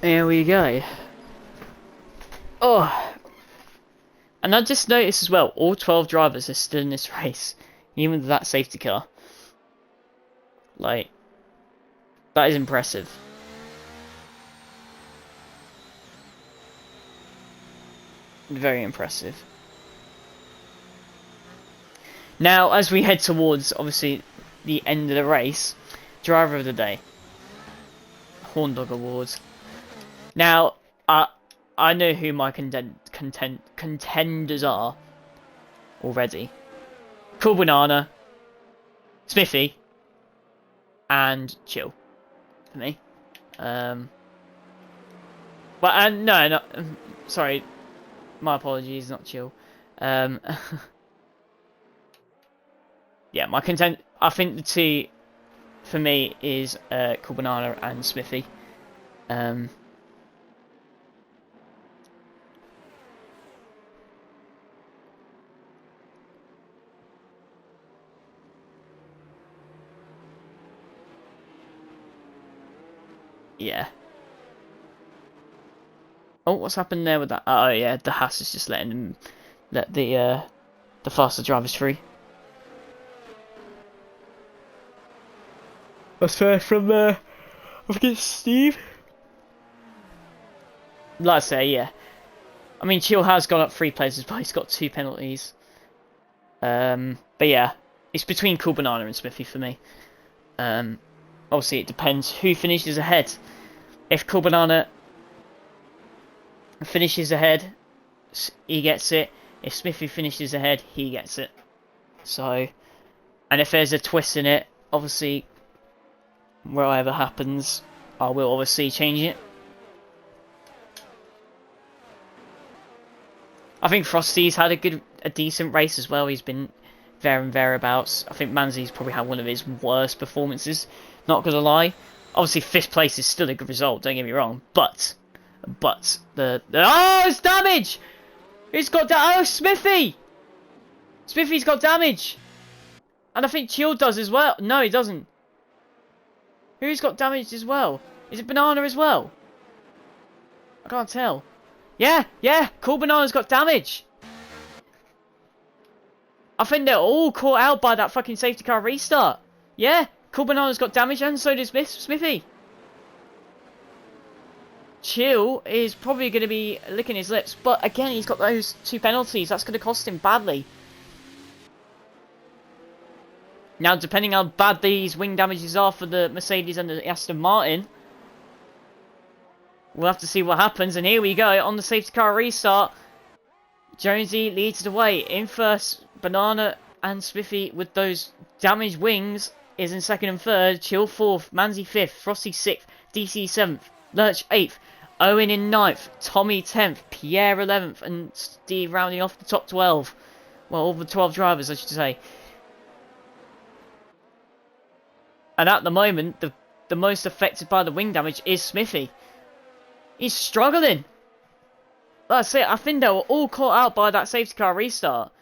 There we go. Oh, and I just noticed as well, all 12 drivers are still in this race, even with that safety car. Like, that is impressive. Very impressive. Now, as we head towards, obviously, the end of the race, driver of the day, Horn Dog Awards. Now, I know who my contenders are already. Cool Banana, Smithy, and Chill for me. No, sorry, my apologies, not Chill. Yeah, my I think the two for me is Cool Banana and Smithy. Yeah. Oh, what's happened there with that? Oh yeah, the Haas is just letting them let the faster drivers free. That's fair from I think it's Steve. Like I say, yeah. I mean, Chill has gone up 3 places, but he's got 2 penalties. But yeah, it's between Cool Banana and Smithy for me. Obviously, it depends who finishes ahead. If Cool Banana finishes ahead, he gets it. If Smithy finishes ahead, he gets it. So, and if there's a twist in it, obviously, whatever happens, I will obviously change it. I think Frosty's had a decent race as well. He's been there and thereabouts. I think Manzi's probably had one of his worst performances. Not gonna lie. Obviously, 5th place is still a good result. Don't get me wrong. But oh, it's damage. Who's got oh, Smithy. Smithy's got damage, and I think Chill does as well. No, he doesn't. Who's got damage as well? Is it Banana as well? I can't tell. Yeah, Cool Banana's got damage. I think they're all caught out by that fucking safety car restart. Yeah, Cool Banana's got damage and so does Smithy. Chill is probably going to be licking his lips, but again, he's got those 2 penalties. That's going to cost him badly. Now, depending how bad these wing damages are for the Mercedes and the Aston Martin, we'll have to see what happens. And here we go on the safety car restart. Jonesy leads the way. In first, Banana and Smithy with those damaged wings is in 2nd and 3rd. Chill 4th, Manzi 5th, Frosty 6th, DC 7th, Lurch 8th, Owen in 9th, Tommy 10th, Pierre 11th, and Steve rounding off the top 12. Well, all the 12 drivers, I should say. And at the moment, the most affected by the wing damage is Smithy. He's struggling. That's it. I think they were all caught out by that safety car restart.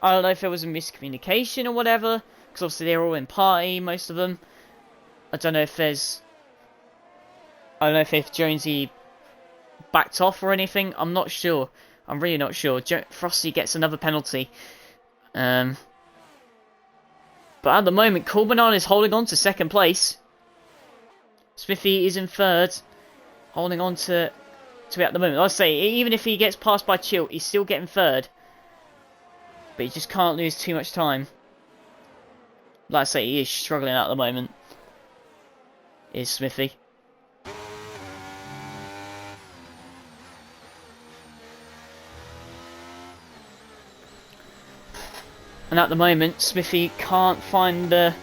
I don't know if there was a miscommunication or whatever, because obviously they're all in party, most of them. I don't know if if Jonesy backed off or anything. I'm not sure. I'm really not sure. Frosty gets another penalty. But at the moment, Cool Banana is holding on to second place. Smithy is in third, holding on to it at the moment. I'll say, even if he gets passed by Chill, he's still getting third. But he just can't lose too much time. Like I say, he is struggling at the moment. Is Smithy. And at the moment, Smithy can't find the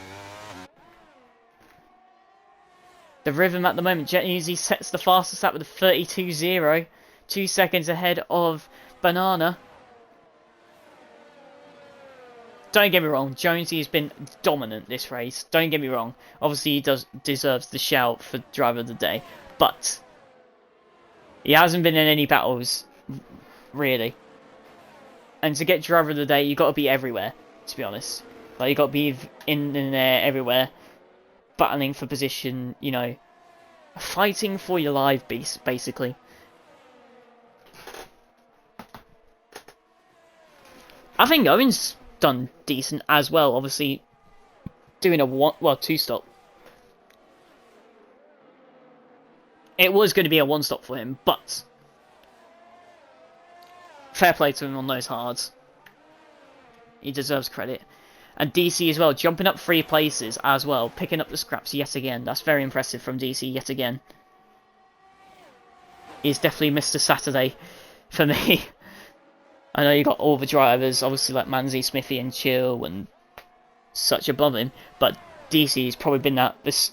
rhythm at the moment. Jet Easy sets the fastest lap with a 32.0. 2 seconds ahead of Banana. Don't get me wrong, Jonesy has been dominant this race. Don't get me wrong. Obviously, he deserves the shout for Driver of the Day. But he hasn't been in any battles, really. And to get Driver of the Day, you've got to be everywhere, to be honest. Like, you've got to be in there, everywhere. Battling for position, you know. Fighting for your life, basically. I think Owen's done decent as well, obviously. Doing a two-stop. It was going to be a one-stop for him, but fair play to him on those hards. He deserves credit. And DC as well, jumping up 3 places as well, picking up the scraps yet again. That's very impressive from DC yet again. He's definitely Mr. Saturday for me. I know you got all the drivers, obviously like Manzi, Smithy and Chill and such above him, but DC's probably been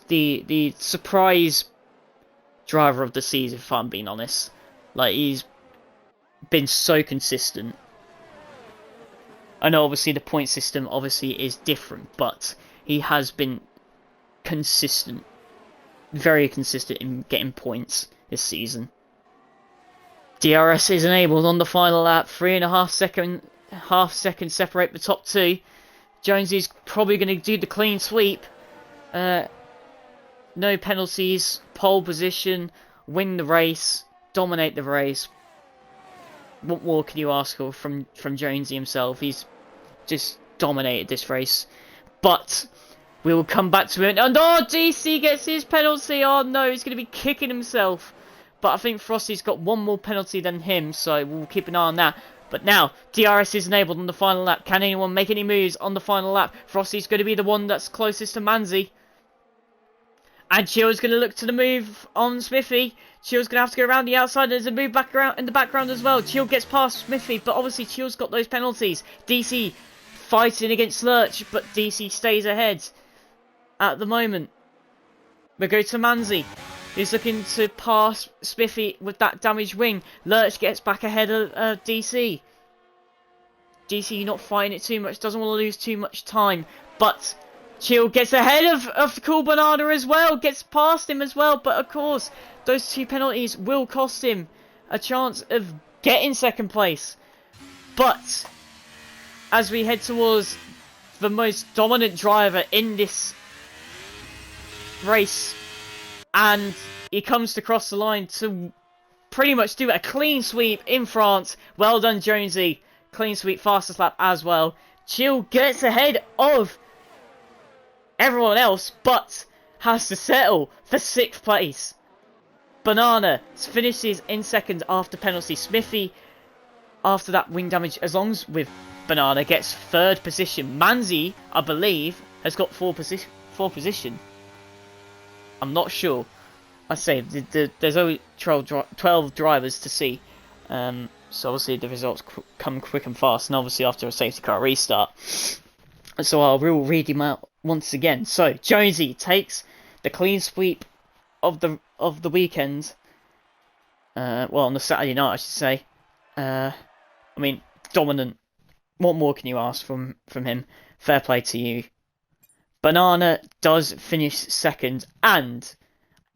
the surprise driver of the season, if I'm being honest. Like, he's been so consistent. I know obviously the point system obviously is different, but he has been consistent. Very consistent in getting points this season. DRS is enabled on the final lap. 3.5 seconds separate the top 2. Jonesy's probably going to do the clean sweep. No penalties. Pole position. Win the race. Dominate the race. What more can you ask for from Jonesy himself? He's just dominated this race. But we will come back to it. And oh, DC gets his penalty. Oh no, he's going to be kicking himself. But I think Frosty's got one more penalty than him, so we'll keep an eye on that. But now, DRS is enabled on the final lap. Can anyone make any moves on the final lap? Frosty's going to be the one that's closest to Manzi. And Chill's going to look to the move on Smithy. Chill's going to have to go around the outside. There's a move back around in the background as well. Chill gets past Smithy, but obviously Chill's got those penalties. DC fighting against Lurch, but DC stays ahead at the moment. We go to Manzi. He's looking to pass Smithy with that damaged wing. Lurch gets back ahead of DC. DC not fighting it too much. Doesn't want to lose too much time. But Chill gets ahead of Cool Banana as well. Gets past him as well. But of course, those 2 penalties will cost him a chance of getting second place. But as we head towards the most dominant driver in this race, and he comes to cross the line to pretty much do a clean sweep in France. Well done, Jonesy. Clean sweep, fastest lap as well. Chill gets ahead of everyone else, but has to settle for 6th place. Banana finishes in 2nd after penalty. Smithy, after that wing damage, as long as with Banana, gets 3rd position. Manzi, I believe, has got 4th position. I'm not sure. I say there's only 12 drivers to see, so obviously the results come quick and fast, and obviously after a safety car restart. So I will read him out once again. So Jonesy takes the clean sweep of the weekend. Well, on the Saturday night, I should say. I mean, dominant. What more can you ask from him? Fair play to you. Banana does finish 2nd, and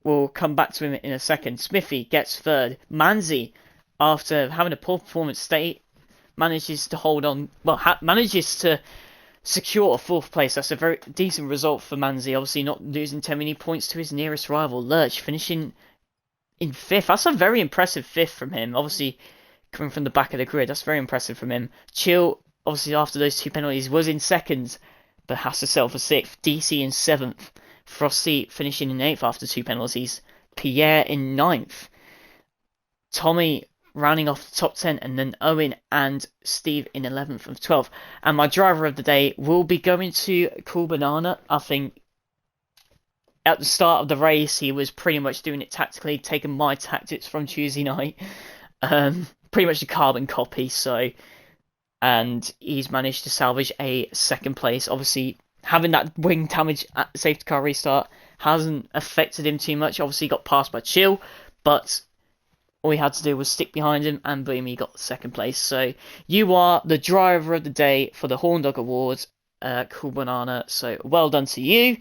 we'll come back to him in a second. Smithy gets 3rd. Manzi, after having a poor performance, manages to hold on, well, manages to secure a 4th place. That's a very decent result for Manzi, obviously not losing too many points to his nearest rival, Lurch, finishing in 5th. That's a very impressive 5th from him, obviously coming from the back of the grid. That's very impressive from him. Chill, obviously after those 2 penalties, was in 2nd, but has to settle for 6th. DC in 7th. Frosty finishing in 8th after 2 penalties. Pierre in 9th. Tommy rounding off the top 10, and then Owen and Steve in 11th of 12th. And my driver of the day will be going to Cool Banana. I think at the start of the race, he was pretty much doing it tactically, taking my tactics from Tuesday night. Pretty much a carbon copy, and he's managed to salvage a 2nd place. Obviously, having that wing damage at the safety car restart hasn't affected him too much. Obviously, he got passed by Chill, but all he had to do was stick behind him, and boom, he got 2nd place. So you are the driver of the day for the Horn Dog Awards, Cool Banana. So well done to you.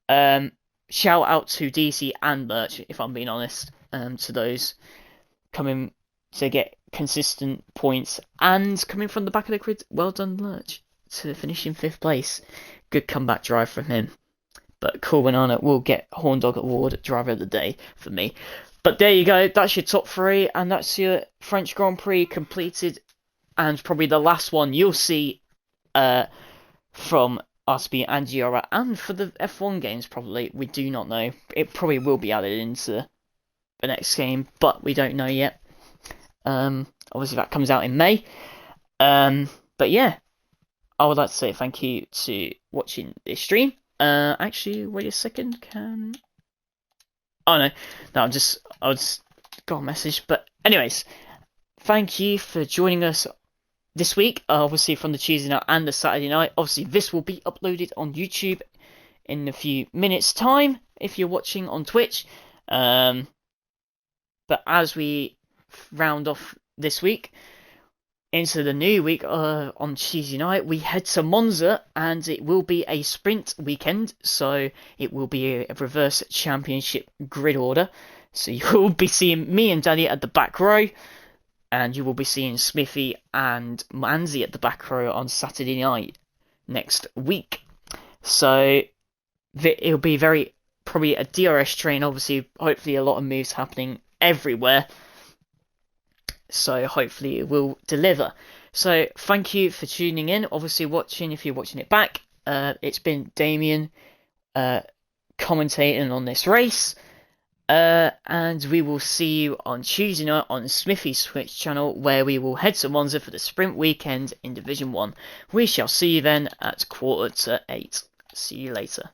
Shout out to DC and Lurch, if I'm being honest, to those coming to get consistent points and coming from the back of the grid. Well done, Lurch, to finish in 5th place. Good comeback drive from him. But Cool Banana will get Horn Dog Award driver of the day for me. But there you go, that's your top 3, and that's your French Grand Prix completed, and probably the last one you'll see from RTB and GRL, and for the F1 games probably. We do not know. It probably will be added into the next game, but we don't know yet. Obviously that comes out in May. But yeah, I would like to say thank you to watching this stream. Actually, wait a second, oh no, I just got a message. But anyways, thank you for joining us this week, obviously from the Tuesday night and the Saturday night. Obviously this will be uploaded on YouTube in a few minutes time if you're watching on Twitch. But as we round off this week into the new week, on Tuesday night we head to Monza, and it will be a sprint weekend, so it will be a reverse championship grid order. So you will be seeing me and Daddy at the back row, and you will be seeing Smithy and Manzi at the back row on Saturday night next week. So it'll be probably a DRS train. Obviously, hopefully a lot of moves happening everywhere. So hopefully it will deliver. So thank you for tuning in. Obviously watching, if you're watching it back. It's been Damien commentating on this race. And we will see you on Tuesday night on Smithy's Twitch channel, where we will head to Monza for the sprint weekend in Division 1. We shall see you then at 7:45. See you later.